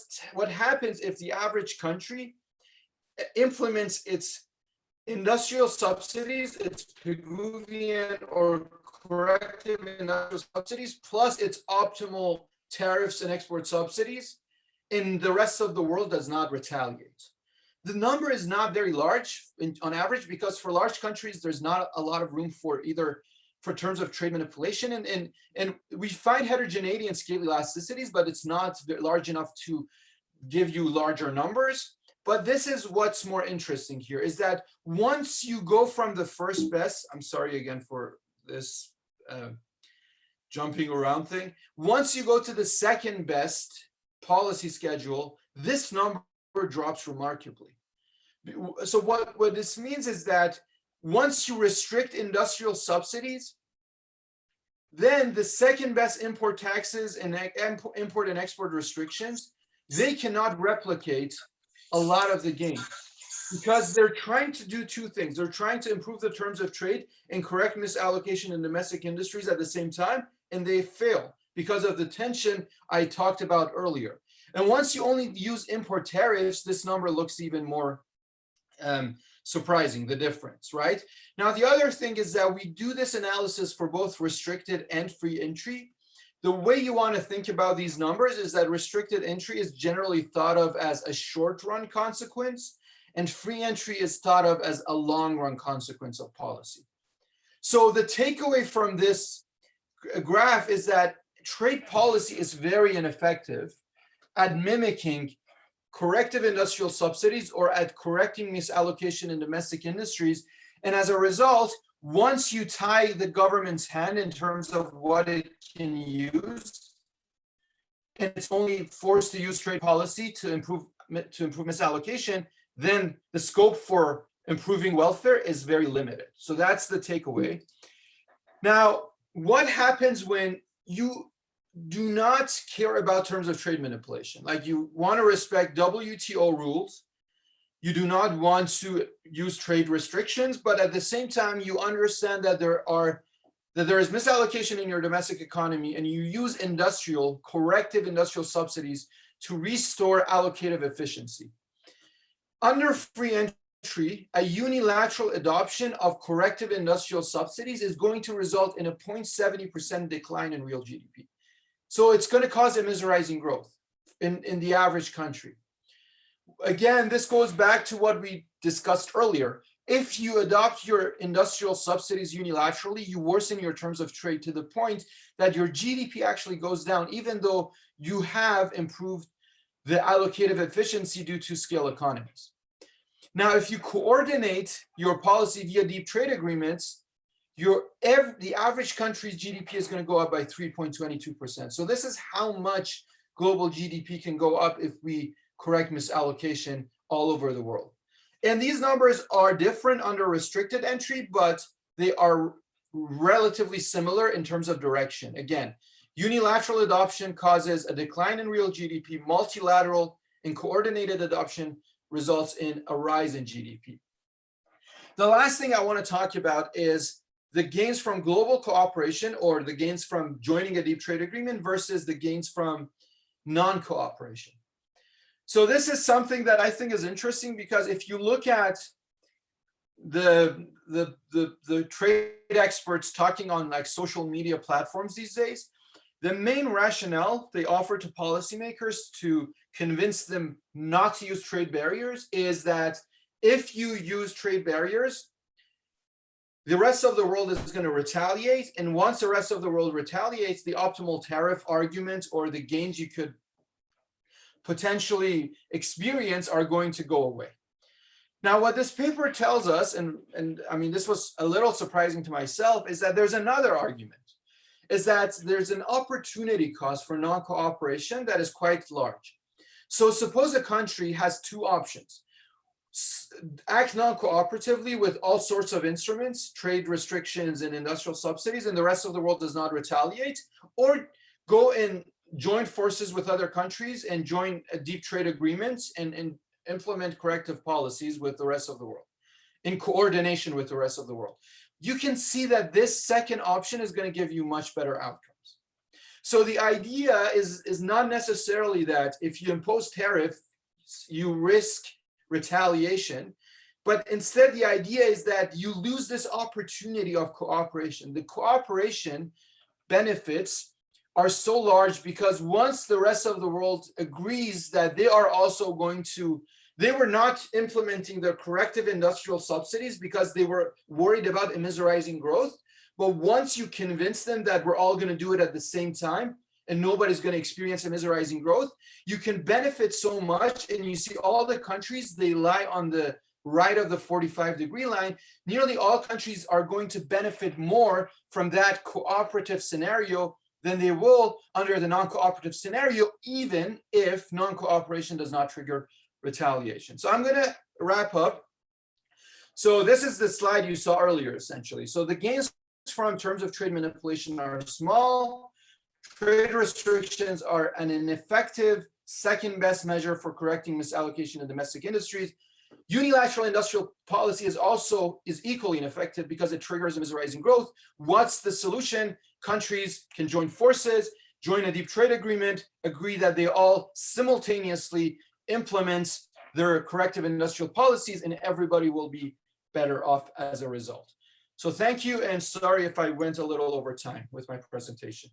happens if the average country implements its industrial subsidies, its Pigouvian or corrective industrial subsidies, plus its optimal tariffs and export subsidies, and the rest of the world does not retaliate. The number is not very large on average, because for large countries, there's not a lot of room for either for terms of trade manipulation. And we find heterogeneity and scale elasticities, but it's not large enough to give you larger numbers. But this is what's more interesting here, is that once you go from the first best, I'm sorry again for this jumping around thing. Once you go to the second best policy schedule, this number drops remarkably. So what this means is that once you restrict industrial subsidies, then the second best import taxes and import and export restrictions, they cannot replicate a lot of the gain, because they're trying to do two things. They're trying to improve the terms of trade and correct misallocation in domestic industries at the same time, and they fail because of the tension I talked about earlier. And once you only use import tariffs, this number looks even more surprising, the difference, right? Now, the other thing is that we do this analysis for both restricted and free entry. The way you want to think about these numbers is that restricted entry is generally thought of as a short run consequence, and free entry is thought of as a long run consequence of policy. So the takeaway from this graph is that trade policy is very ineffective at mimicking corrective industrial subsidies or at correcting misallocation in domestic industries. And as a result, once you tie the government's hand in terms of what it can use, and it's only forced to use trade policy to improve misallocation, then the scope for improving welfare is very limited. So that's the takeaway. Now, what happens when you do not care about terms of trade manipulation? Like, you want to respect WTO rules, you do not want to use trade restrictions, but at the same time, you understand that there is misallocation in your domestic economy, and you use corrective industrial subsidies to restore allocative efficiency. Under free entry, a unilateral adoption of corrective industrial subsidies is going to result in a 0.70% decline in real GDP. So it's going to cause immiserizing growth in the average country. Again, this goes back to what we discussed earlier. If you adopt your industrial subsidies unilaterally, you worsen your terms of trade to the point that your GDP actually goes down, even though you have improved the allocative efficiency due to scale economies. Now, if you coordinate your policy via deep trade agreements, the average country's GDP is going to go up by 3.22%. So this is how much global GDP can go up if we correct misallocation all over the world. And these numbers are different under restricted entry, but they are relatively similar in terms of direction. Again, unilateral adoption causes a decline in real GDP. Multilateral and coordinated adoption results in a rise in GDP. The last thing I want to talk about is the gains from global cooperation, or the gains from joining a deep trade agreement, versus the gains from non-cooperation. So this is something that I think is interesting, because if you look at the trade experts talking on like social media platforms these days, the main rationale they offer to policymakers to convince them not to use trade barriers is that if you use trade barriers, the rest of the world is going to retaliate. And once the rest of the world retaliates, the optimal tariff argument or the gains you could potentially experience are going to go away. Now, what this paper tells us, and I mean, this was a little surprising to myself, is that there's another argument, is that there's an opportunity cost for non-cooperation that is quite large. So suppose a country has two options: act non-cooperatively with all sorts of instruments, trade restrictions and industrial subsidies, and the rest of the world does not retaliate, or go and join forces with other countries and join deep trade agreements and implement corrective policies with the rest of the world. in coordination with the rest of the world. You can see that this second option is going to give you much better outcomes. So the idea is not necessarily that if you impose tariff, you risk retaliation, but instead the idea is that you lose this opportunity of cooperation. The cooperation benefits are so large because once the rest of the world agrees that they are also going to, they were not implementing the corrective industrial subsidies because they were worried about immiserizing growth. But once you convince them that we're all going to do it at the same time and nobody's going to experience immiserizing growth, you can benefit so much. And you see all the countries, they lie on the right of the 45-degree line. Nearly all countries are going to benefit more from that cooperative scenario than they will under the non-cooperative scenario, even if non-cooperation does not trigger retaliation. So I'm going to wrap up. So this is the slide you saw earlier, essentially. So the gains from terms of trade manipulation are small. Trade restrictions are an ineffective second best measure for correcting misallocation in domestic industries. Unilateral industrial policy is equally ineffective because it triggers immiserizing growth. What's the solution? Countries can join forces, join a deep trade agreement, agree that they all simultaneously implement their corrective industrial policies, and everybody will be better off as a result. So thank you, and sorry if I went a little over time with my presentation.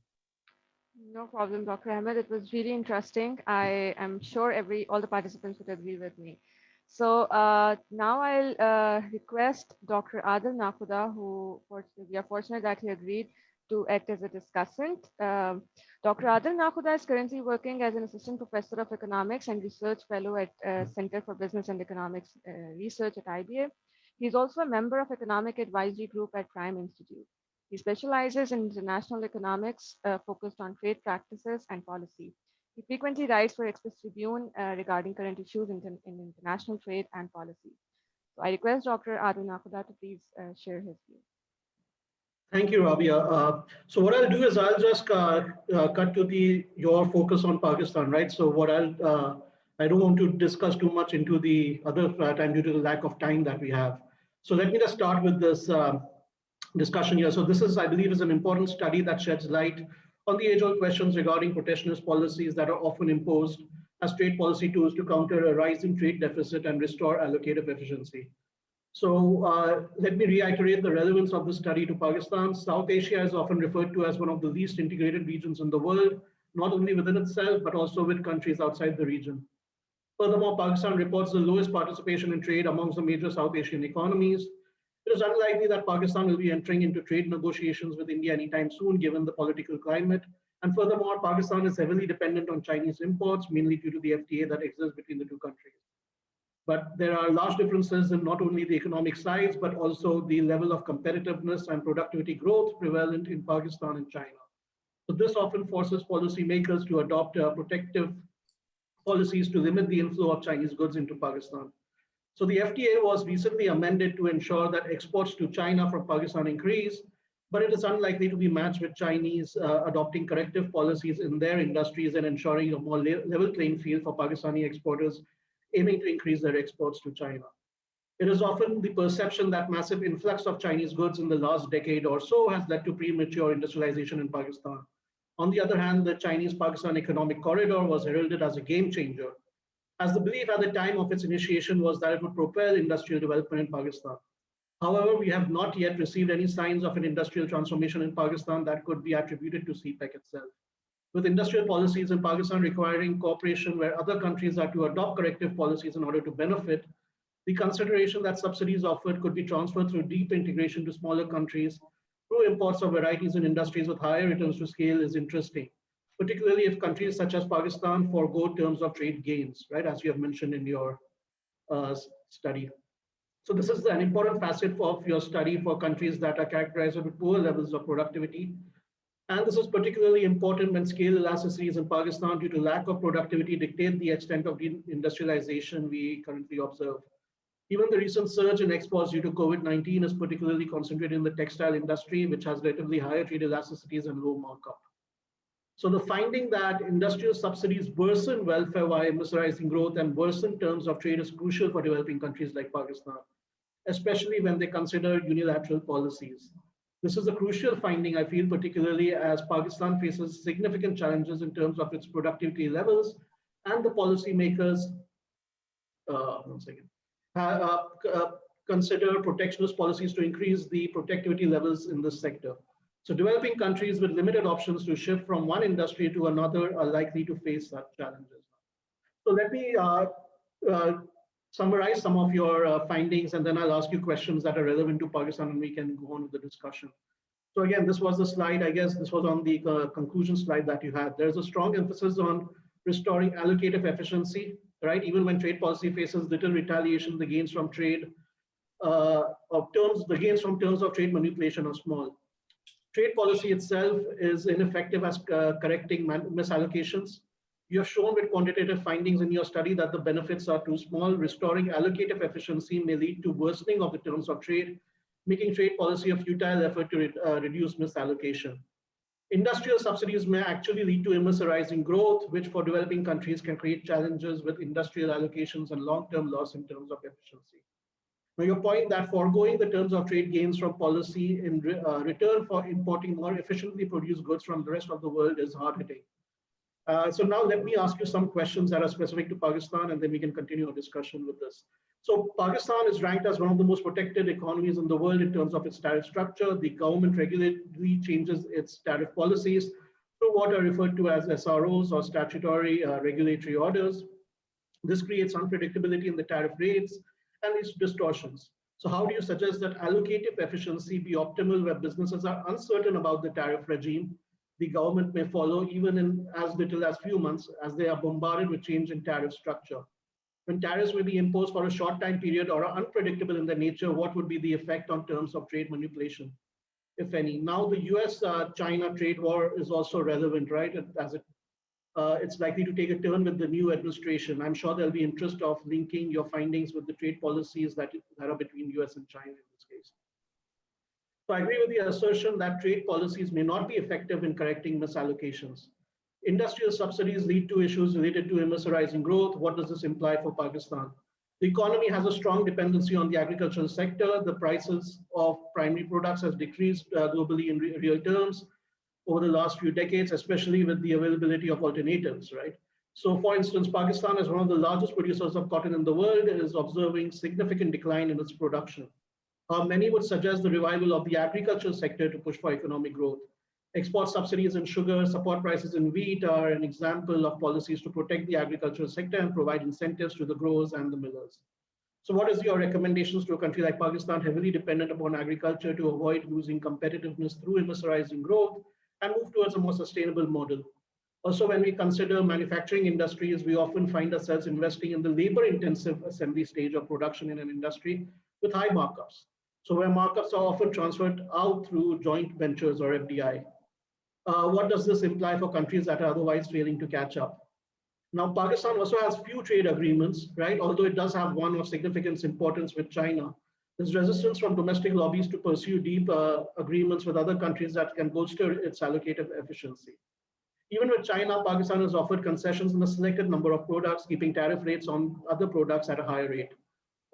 No problem, Dr. Ahmed. It was really interesting. I am sure all the participants would agree with me. So now I'll request Dr. Aaadil Nakhoda, who we are fortunate that he agreed to act as a discussant. Dr. Aaadil Nakhoda is currently working as an assistant professor of economics and research fellow at Center for Business and Economics Research at IBA. He's also a member of Economic Advisory Group at Prime Institute. He specializes in international economics focused on trade practices and policy. He frequently writes for Express Tribune regarding current issues in international trade and policy. So I request Dr. Aaadil Nakhoda to please share his view. Thank you, Rabia. So what I'll do is I'll just cut to your focus on Pakistan, right? So what I don't want to discuss too much into the other time due to the lack of time that we have. So let me just start with this discussion here. So this is, I believe, is an important study that sheds light on the age-old questions regarding protectionist policies that are often imposed as trade policy tools to counter a rising trade deficit and restore allocative efficiency. So let me reiterate the relevance of the study to Pakistan. South Asia is often referred to as one of the least integrated regions in the world, not only within itself, but also with countries outside the region. Furthermore, Pakistan reports the lowest participation in trade amongst the major South Asian economies. It is unlikely that Pakistan will be entering into trade negotiations with India anytime soon, given the political climate. And furthermore, Pakistan is heavily dependent on Chinese imports, mainly due to the FTA that exists between the two countries. But there are large differences in not only the economic size, but also the level of competitiveness and productivity growth prevalent in Pakistan and China. So this often forces policymakers to adopt protective policies to limit the inflow of Chinese goods into Pakistan. So the FTA was recently amended to ensure that exports to China from Pakistan increase, but it is unlikely to be matched with Chinese adopting corrective policies in their industries and ensuring a more level playing field for Pakistani exporters aiming to increase their exports to China. It is often the perception that massive influx of Chinese goods in the last decade or so has led to premature industrialization in Pakistan. On the other hand, the Chinese-Pakistan economic corridor was heralded as a game changer, as the belief at the time of its initiation was that it would propel industrial development in Pakistan. However, we have not yet received any signs of an industrial transformation in Pakistan that could be attributed to CPEC itself. With industrial policies in Pakistan requiring cooperation where other countries are to adopt corrective policies in order to benefit, the consideration that subsidies offered could be transferred through deep integration to smaller countries through imports of varieties in industries with higher returns to scale is interesting, particularly if countries such as Pakistan forego terms of trade gains, right, as you have mentioned in your study. So this is an important facet of your study for countries that are characterized with poor levels of productivity. And this is particularly important when scale elasticities in Pakistan due to lack of productivity dictate the extent of industrialization we currently observe. Even the recent surge in exports due to COVID-19 is particularly concentrated in the textile industry, which has relatively higher trade elasticities and low markup. So the finding that industrial subsidies worsen welfare via immiserizing growth and worsen terms of trade is crucial for developing countries like Pakistan. especially when they consider unilateral policies. This is a crucial finding, I feel, particularly as Pakistan faces significant challenges in terms of its productivity levels and the policymakers, one second, consider protectionist policies to increase the productivity levels in this sector. So developing countries with limited options to shift from one industry to another are likely to face such challenges. So let me uh, summarize some of your findings, and then I'll ask you questions that are relevant to Pakistan, and we can go on with the discussion. So again, this was the slide, I guess this was on the conclusion slide that you had. There's a strong emphasis on restoring allocative efficiency, right? Even when trade policy faces little retaliation, the gains from trade the gains from terms of trade manipulation are small. Trade policy itself is ineffective as correcting misallocations. You have shown with quantitative findings in your study that the benefits are too small. Restoring allocative efficiency may lead to worsening of the terms of trade, making trade policy a futile effort to reduce misallocation. Industrial subsidies may actually lead to immersorizing growth, which for developing countries can create challenges with industrial allocations and long-term loss in terms of efficiency. Now, your point that foregoing the terms of trade gains from policy in return for importing more efficiently produced goods from the rest of the world is hard-hitting. So now let me ask you some questions that are specific to Pakistan, and then we can continue our discussion with this. So Pakistan is ranked as one of the most protected economies in the world in terms of its tariff structure. The government regularly changes its tariff policies through what are referred to as SROs or statutory regulatory orders. This creates unpredictability in the tariff rates and leads to distortions. So how do you suggest that allocative efficiency be optimal where businesses are uncertain about the tariff regime? The government may follow even in as little as few months as they are bombarded with change in tariff structure. When tariffs will be imposed for a short time period or are unpredictable in their nature, what would be the effect on terms of trade manipulation, if any? Now the US-China trade war is also relevant, right? As it's likely to take a turn with the new administration. I'm sure there'll be interest of linking your findings with the trade policies that are between US and China in this case. So I agree with the assertion that trade policies may not be effective in correcting misallocations. Industrial subsidies lead to issues related to immersorizing growth. What does this imply for Pakistan? The economy has a strong dependency on the agricultural sector. The prices of primary products has decreased globally in real terms over the last few decades, especially with the availability of alternatives, right? So for instance, Pakistan is one of the largest producers of cotton in the world and is observing significant decline in its production. Many would suggest the revival of the agricultural sector to push for economic growth. Export subsidies in sugar, support prices in wheat are an example of policies to protect the agricultural sector and provide incentives to the growers and the millers. So what is your recommendations to a country like Pakistan, heavily dependent upon agriculture, to avoid losing competitiveness through immersorizing growth and move towards a more sustainable model? Also, when we consider manufacturing industries, we often find ourselves investing in the labor-intensive assembly stage of production in an industry with high markups. So where markups are often transferred out through joint ventures or FDI. What does this imply for countries that are otherwise failing to catch up? Now, Pakistan also has few trade agreements, right? Although it does have one of significant importance with China. There's resistance from domestic lobbies to pursue deep agreements with other countries that can bolster its allocative efficiency. Even with China, Pakistan has offered concessions in a selected number of products, keeping tariff rates on other products at a higher rate.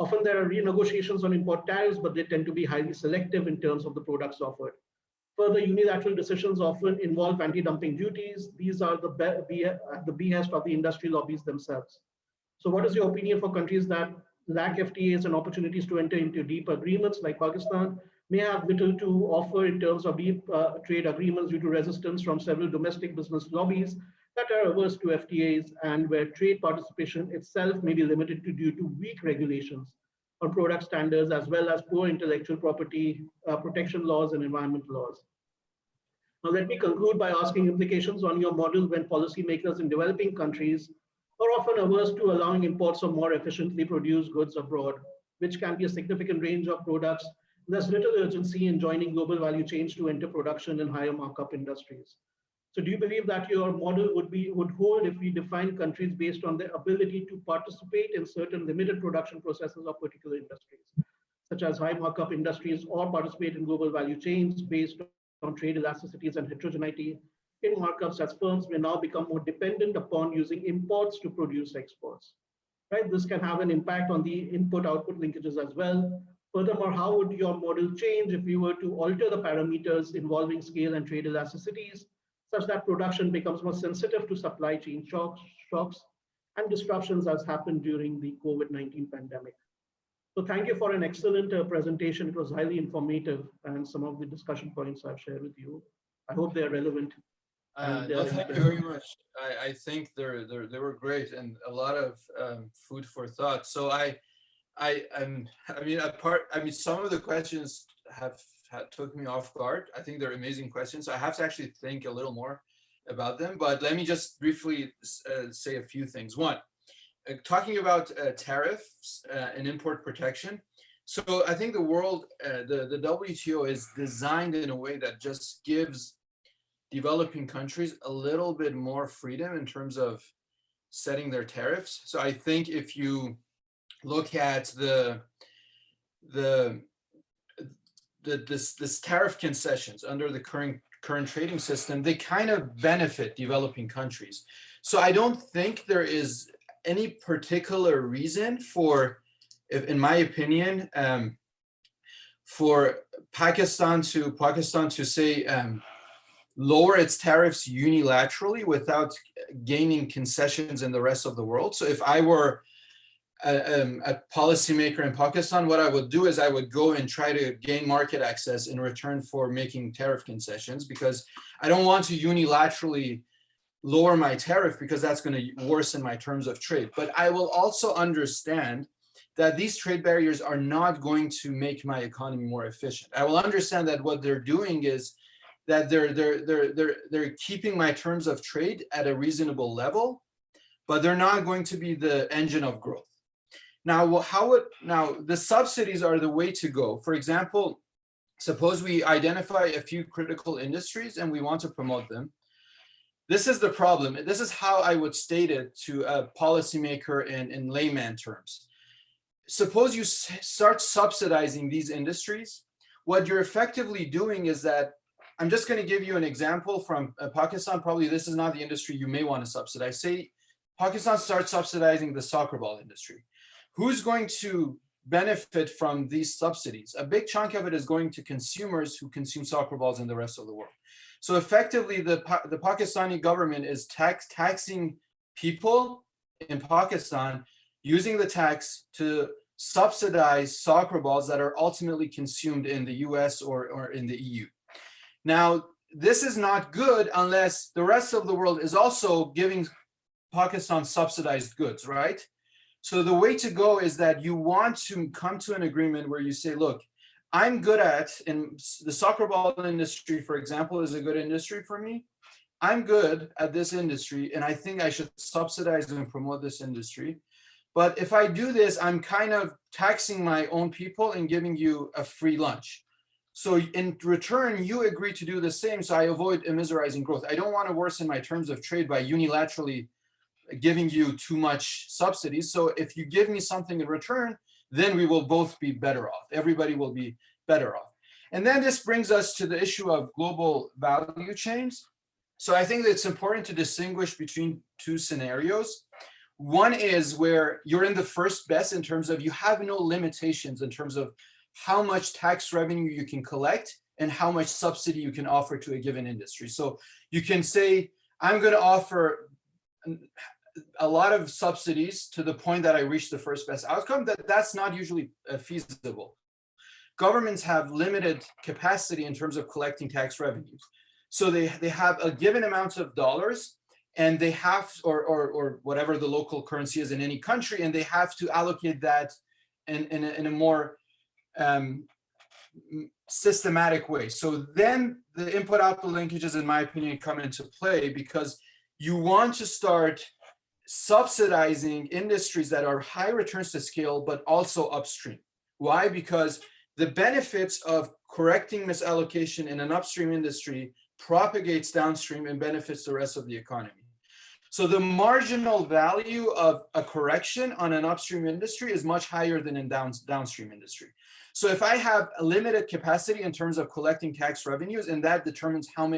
Often there are renegotiations on import tariffs, but they tend to be highly selective in terms of the products offered. Further, unilateral decisions often involve anti-dumping duties. These are at the behest of the industry lobbies themselves. So what is your opinion for countries that lack FTAs and opportunities to enter into deep agreements like Pakistan, may have little to offer in terms of deep trade agreements due to resistance from several domestic business lobbies that are averse to FTAs, and where trade participation itself may be limited due to weak regulations on product standards, as well as poor intellectual property protection laws and environment laws. Now, let me conclude by asking implications on your model when policymakers in developing countries are often averse to allowing imports of more efficiently produced goods abroad, which can be a significant range of products. There's little urgency in joining global value chains to enter production in higher markup industries. So do you believe that your model would hold if we define countries based on their ability to participate in certain limited production processes of particular industries, such as high markup industries, or participate in global value chains based on trade elasticities and heterogeneity in markups, as firms may now become more dependent upon using imports to produce exports? Right? This can have an impact on the input-output linkages as well. Furthermore, how would your model change if we were to alter the parameters involving scale and trade elasticities such that production becomes more sensitive to supply chain shocks and disruptions as happened during the COVID-19 pandemic? So thank you for an excellent presentation. It was highly informative, and some of the discussion points I've shared with you, I hope they're relevant. And No, thank you very much. I think they were great and a lot of food for thought. So I mean, some of the questions have took me off guard. I think they're amazing questions. So I have to actually think a little more about them. But let me just briefly say a few things. One, talking about tariffs and import protection. So I think the world, the WTO is designed in a way that just gives developing countries a little bit more freedom in terms of setting their tariffs. So I think if you look at this tariff concessions under the current trading system, they kind of benefit developing countries. So I don't think there is any particular reason for, in my opinion, for Pakistan to say lower its tariffs unilaterally without gaining concessions in the rest of the world. So if I were a policymaker in Pakistan, what I would do is I would go and try to gain market access in return for making tariff concessions, because I don't want to unilaterally lower my tariff because that's going to worsen my terms of trade. But I will also understand that these trade barriers are not going to make my economy more efficient. I will understand that what they're doing is that they're keeping my terms of trade at a reasonable level, but they're not going to be the engine of growth. Now, now the subsidies are the way to go. For example, suppose we identify a few critical industries and we want to promote them. This is the problem. This is how I would state it to a policymaker in layman terms. Suppose you start subsidizing these industries. What you're effectively doing is that, I'm just going to give you an example from Pakistan. Probably this is not the industry you may want to subsidize. Say Pakistan starts subsidizing the soccer ball industry. Who's going to benefit from these subsidies? A big chunk of it is going to consumers who consume soccer balls in the rest of the world. So effectively, the Pakistani government is taxing people in Pakistan, using the tax to subsidize soccer balls that are ultimately consumed in the US or in the EU. Now, this is not good unless the rest of the world is also giving Pakistan subsidized goods, right? So the way to go is that you want to come to an agreement where you say, look, I'm good at, in the soccer ball industry, for example, is a good industry for me. I'm good at this industry, and I think I should subsidize and promote this industry. But if I do this, I'm kind of taxing my own people and giving you a free lunch. So in return, you agree to do the same, so I avoid immiserizing growth. I don't want to worsen my terms of trade by unilaterally giving you too much subsidies. So if you give me something in return, then we will both be better off. Everybody will be better off. And then this brings us to the issue of global value chains. So I think that it's important to distinguish between two scenarios. One is where you're in the first best in terms of you have no limitations in terms of how much tax revenue you can collect and how much subsidy you can offer to a given industry. So you can say, I'm going to offer a lot of subsidies to the point that I reach the first best outcome. That's not usually feasible. Governments have limited capacity in terms of collecting tax revenues. So they have a given amount of dollars, and they have, or whatever the local currency is in any country, and they have to allocate that in a more systematic way. So then the input-output linkages, in my opinion, come into play, because you want to start subsidizing industries that are high returns to scale, but also upstream. Why? Because the benefits of correcting misallocation in an upstream industry propagates downstream and benefits the rest of the economy. So the marginal value of a correction on an upstream industry is much higher than in downstream industry. So if I have a limited capacity in terms of collecting tax revenues, and that determines how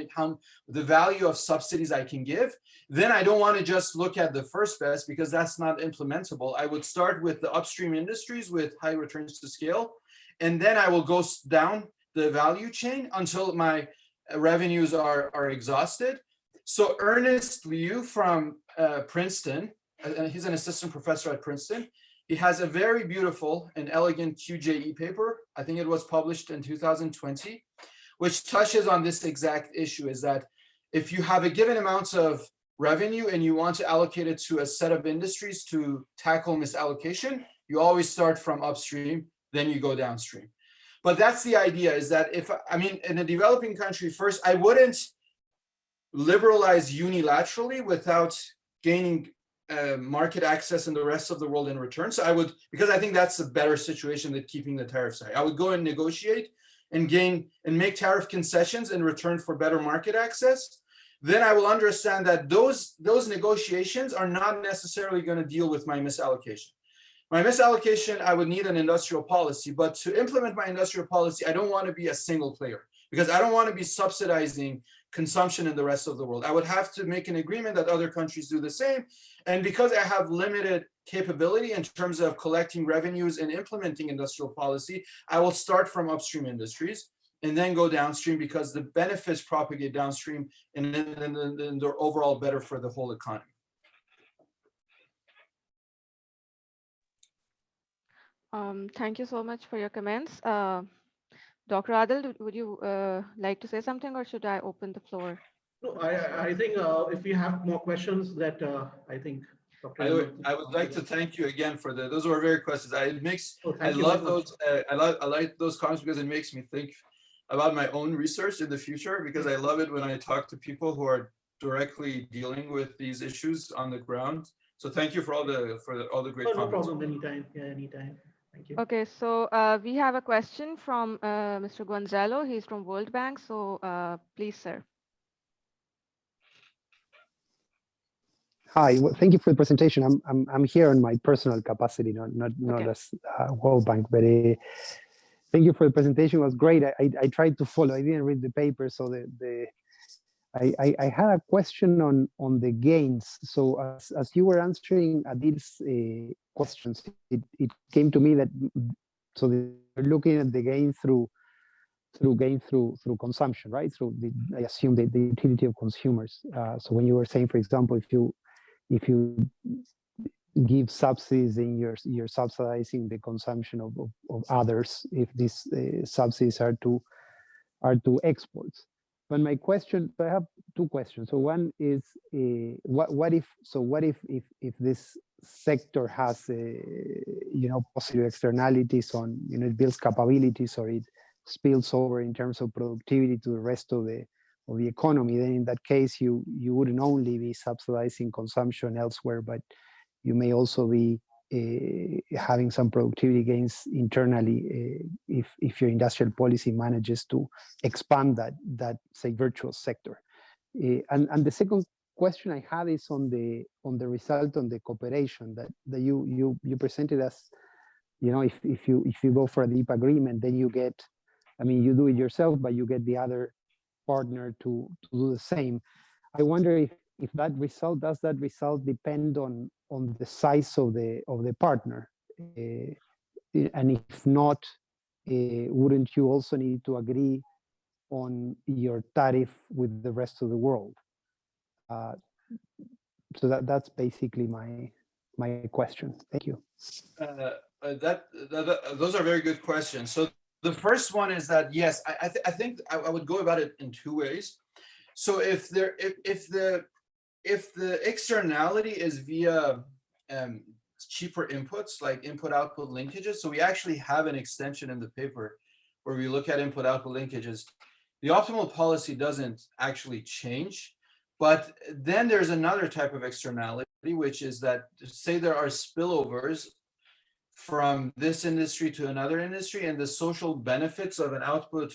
the value of subsidies I can give, then I don't want to just look at the first best, because that's not implementable. I would start with the upstream industries with high returns to scale, and then I will go down the value chain until my revenues are exhausted. So Ernest Liu from Princeton, he's an assistant professor at Princeton. He has a very beautiful and elegant QJE paper. I think it was published in 2020, which touches on this exact issue, is that if you have a given amount of revenue and you want to allocate it to a set of industries to tackle misallocation, you always start from upstream, then you go downstream. But that's the idea, is that if, I mean, in a developing country, first, I wouldn't liberalize unilaterally without gaining market access in the rest of the world in return. So I would, because I think that's a better situation than keeping the tariffs high. I would go and negotiate and gain and make tariff concessions in return for better market access. Then I will understand that those negotiations are not necessarily going to deal with my misallocation. My misallocation, I would need an industrial policy, but to implement my industrial policy, I don't want to be a single player, because I don't want to be subsidizing consumption in the rest of the world. I would have to make an agreement that other countries do the same. And because I have limited capability in terms of collecting revenues and implementing industrial policy, I will start from upstream industries and then go downstream, because the benefits propagate downstream and they're overall better for the whole economy. Thank you so much for your comments. Dr. Adil, would you like to say something, or should I open the floor? No, I think if we have more questions, that I think Dr. I would like to thank you again for those were very questions. It makes, I thank you love very much. those. I like those comments because it makes me think about my own research in the future, because I love it when I talk to people who are directly dealing with these issues on the ground. So thank you for all the great comments. No problem. Anytime. Yeah, anytime. Thank you. Okay, so we have a question from Mr. Gonzalo. He's from World Bank. So please, sir. Hi, well, thank you for the presentation. I'm here in my personal capacity, not Okay. as World Bank, but thank you for the presentation. It was great. I tried to follow. I didn't read the paper, so I had a question on the gains. So as you were answering Adil's questions, it came to me that so they're looking at the gain through consumption, right? I assume the utility of consumers. So when you were saying, for example, if you give subsidies, then you're subsidizing the consumption of others if these subsidies are to exports. But my question, I have two questions. So one is, what if this sector has positive externalities on, it builds capabilities, or it spills over in terms of productivity to the rest of the economy? Then in that case, you wouldn't only be subsidizing consumption elsewhere, but you may also be having some productivity gains internally if your industrial policy manages to expand that say virtuous sector. And the second question I had is on the result on the cooperation that you presented as, if you go for a deep agreement, then you get, I mean, you do it yourself, but you get the other partner to do the same. I wonder if that result, does that result depend on the size of the partner? And if not, wouldn't you also need to agree on your tariff with the rest of the world? So that's basically my question. Thank you. Those are very good questions. So the first one is that, yes, I think I would go about it in two ways. So if the externality is via cheaper inputs, like input-output linkages, so we actually have an extension in the paper where we look at input-output linkages, the optimal policy doesn't actually change. But then there's another type of externality, which is that, say there are spillovers from this industry to another industry, and the social benefits of an output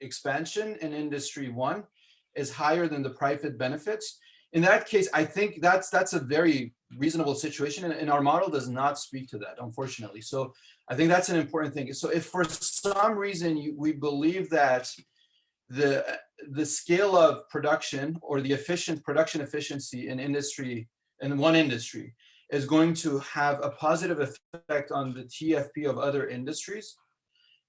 expansion in industry one is higher than the private benefits. In that case, I think that's a very reasonable situation, and our model does not speak to that, unfortunately. So I think that's an important thing. So if for some reason we believe that the scale of production or the production efficiency in one industry is going to have a positive effect on the TFP of other industries,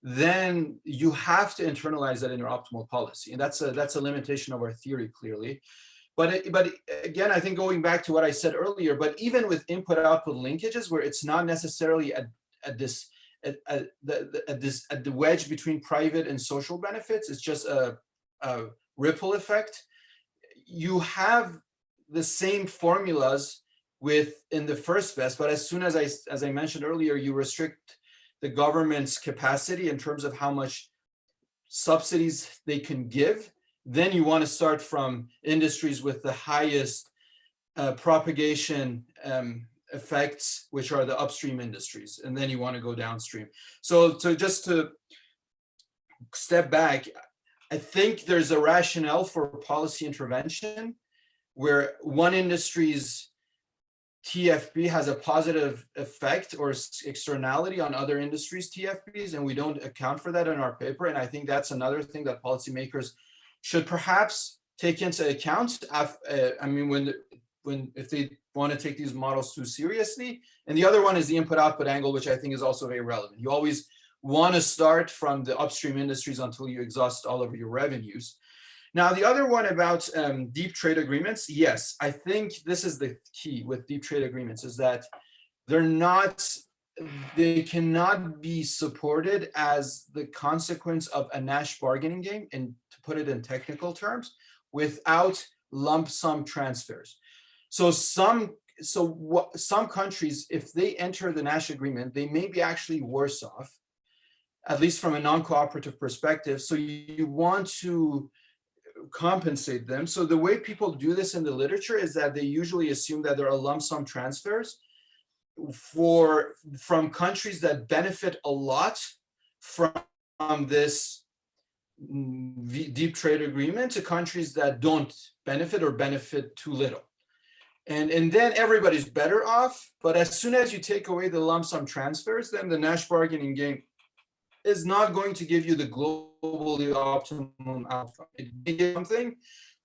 then you have to internalize that in your optimal policy. And that's a limitation of our theory, clearly. But again, I think going back to what I said earlier, but even with input-output linkages, where it's not necessarily at the wedge between private and social benefits, it's just a ripple effect. You have the same formulas in the first best, but as soon as I mentioned earlier, you restrict the government's capacity in terms of how much subsidies they can give, then you want to start from industries with the highest propagation effects, which are the upstream industries, and then you want to go downstream. So just to step back, I think there's a rationale for policy intervention where one industry's TFP has a positive effect or externality on other industries' TFPs, and we don't account for that in our paper. And I think that's another thing that policymakers should perhaps take into account. I mean, if they want to take these models too seriously. And the other one is the input-output angle, which I think is also very relevant. You always want to start from the upstream industries until you exhaust all of your revenues. Now, the other one about deep trade agreements, yes, I think this is the key with deep trade agreements, is that they cannot be supported as the consequence of a Nash bargaining game, and to put it in technical terms, without lump sum transfers. So some countries, if they enter the Nash agreement, they may be actually worse off, at least from a non-cooperative perspective. So you want to compensate them. So the way people do this in the literature is that they usually assume that there are lump sum transfers from countries that benefit a lot from this deep trade agreement to countries that don't benefit or benefit too little. And then everybody's better off. But as soon as you take away the lump sum transfers, then the Nash bargaining game is not going to give you the globally optimum outcome. It may give something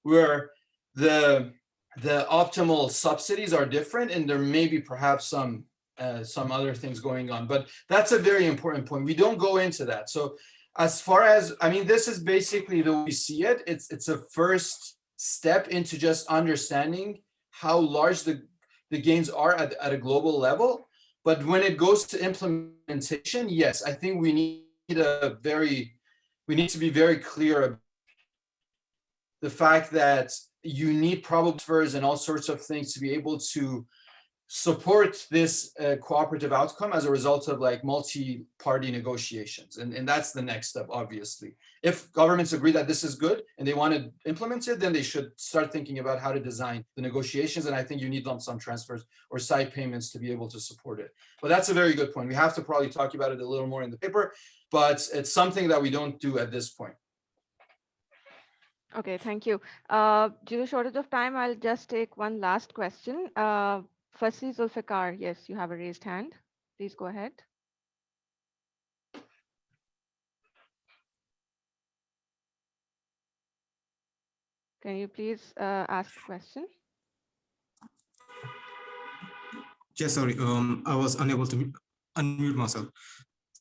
where the optimal subsidies are different, and there may be perhaps some other things going on. But that's a very important point. We don't go into that. So as far as, I mean, this is basically the way we see it. It's a first step into just understanding how large the gains are at a global level. But when it goes to implementation, yes, I think we need to be very clear about the fact that you need probable transfers and all sorts of things to be able to support this cooperative outcome as a result of like multi-party negotiations. And that's the next step, obviously. If governments agree that this is good and they want to implement it, then they should start thinking about how to design the negotiations. And I think you need lump sum transfers or side payments to be able to support it. But that's a very good point. We have to probably talk about it a little more in the paper, but it's something that we don't do at this point. Okay, thank you. Due to shortage of time, I'll just take one last question. Firstly, Zulfikar, yes, you have a raised hand. Please go ahead. Can you please ask the question? Yes, sorry, I was unable to unmute myself.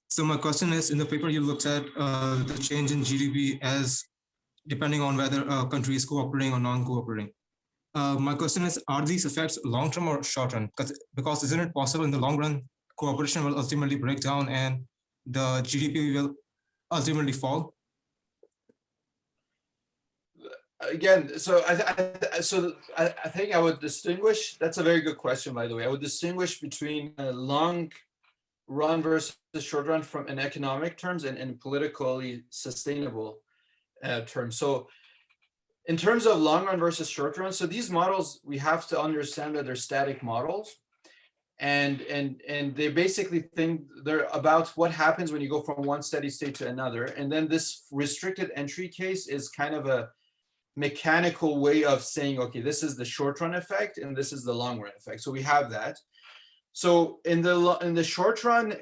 So my question is, in the paper you looked at the change in GDP as depending on whether a country is cooperating or non-cooperating. My question is, are these effects long-term or short-term? Because isn't it possible in the long run, cooperation will ultimately break down and the GDP will ultimately fall? Again, so I think I would distinguish, that's a very good question, by the way. I would distinguish between long run versus short run from in economic terms and politically sustainable terms. So in terms of long run versus short run, so these models, we have to understand that they're static models. And they basically think they're about what happens when you go from one steady state to another. And then this restricted entry case is kind of a mechanical way of saying, okay, this is the short run effect and this is the long run effect. So we have that. So in the short run,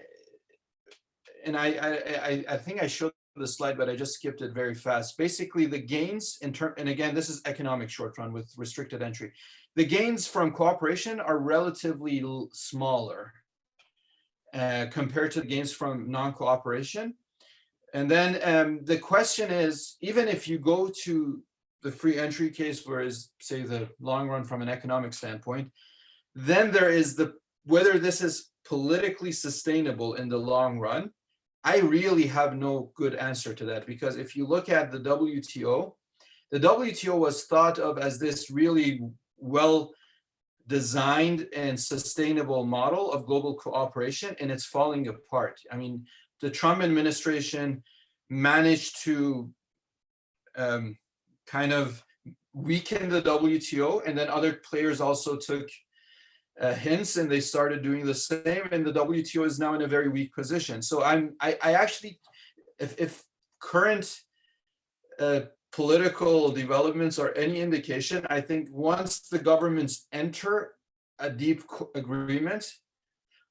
and I think I showed the slide, but I just skipped it very fast. Basically, the gains and again, this is economic short run with restricted entry. The gains from cooperation are relatively smaller compared to the gains from non-cooperation. And then the question is, even if you go to the free entry case, whereas say the long run from an economic standpoint, then there is whether this is politically sustainable in the long run. I really have no good answer to that, because if you look at the WTO was thought of as this really well designed and sustainable model of global cooperation, and it's falling apart. I mean, the Trump administration managed to kind of weaken the WTO, and then other players also took hints and they started doing the same, and the WTO is now in a very weak position. So I actually, if current political developments are any indication, I think once the governments enter a deep agreement,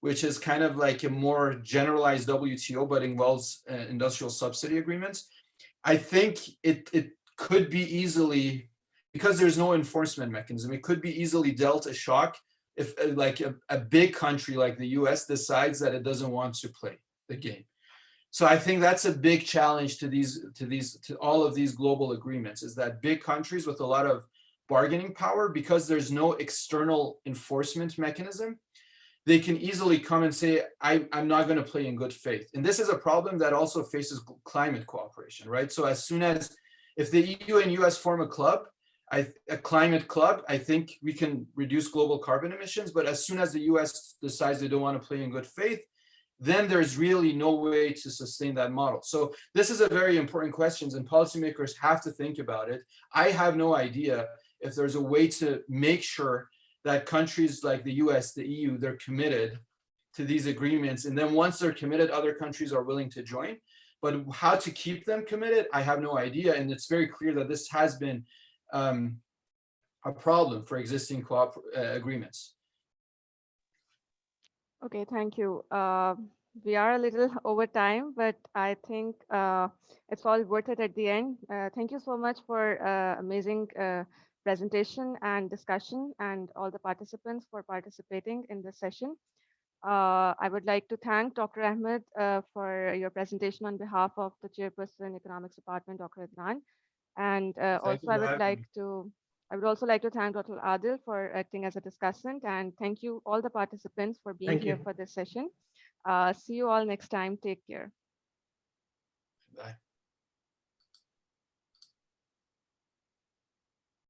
which is kind of like a more generalized WTO, but involves industrial subsidy agreements, I think it could be easily, because there's no enforcement mechanism, it could be easily dealt a shock if like a big country like the US decides that it doesn't want to play the game. So I think that's a big challenge to all of these global agreements, is that big countries with a lot of bargaining power, because there's no external enforcement mechanism, they can easily come and say, I'm not going to play in good faith. And this is a problem that also faces climate cooperation, right? So as soon as, if the EU and US form a club, a climate club, I think we can reduce global carbon emissions. But as soon as the US decides they don't want to play in good faith, then there's really no way to sustain that model. So this is a very important question, and policymakers have to think about it. I have no idea if there's a way to make sure that countries like the US, the EU, they're committed to these agreements. And then once they're committed, other countries are willing to join. But how to keep them committed, I have no idea. And it's very clear that this has been a problem for existing agreements. Okay, thank you. We are a little over time, but I think it's all worth it at the end. Thank you so much for amazing presentation and discussion, and all the participants for participating in this session. I would like to thank Dr. Ahmed for your presentation on behalf of the Chairperson, Economics Department, Dr. Adnan. And also, I would also like to thank Dr. Aaadil for acting as a discussant, and thank you all the participants for being here for this session. See you all next time. Take care. Bye.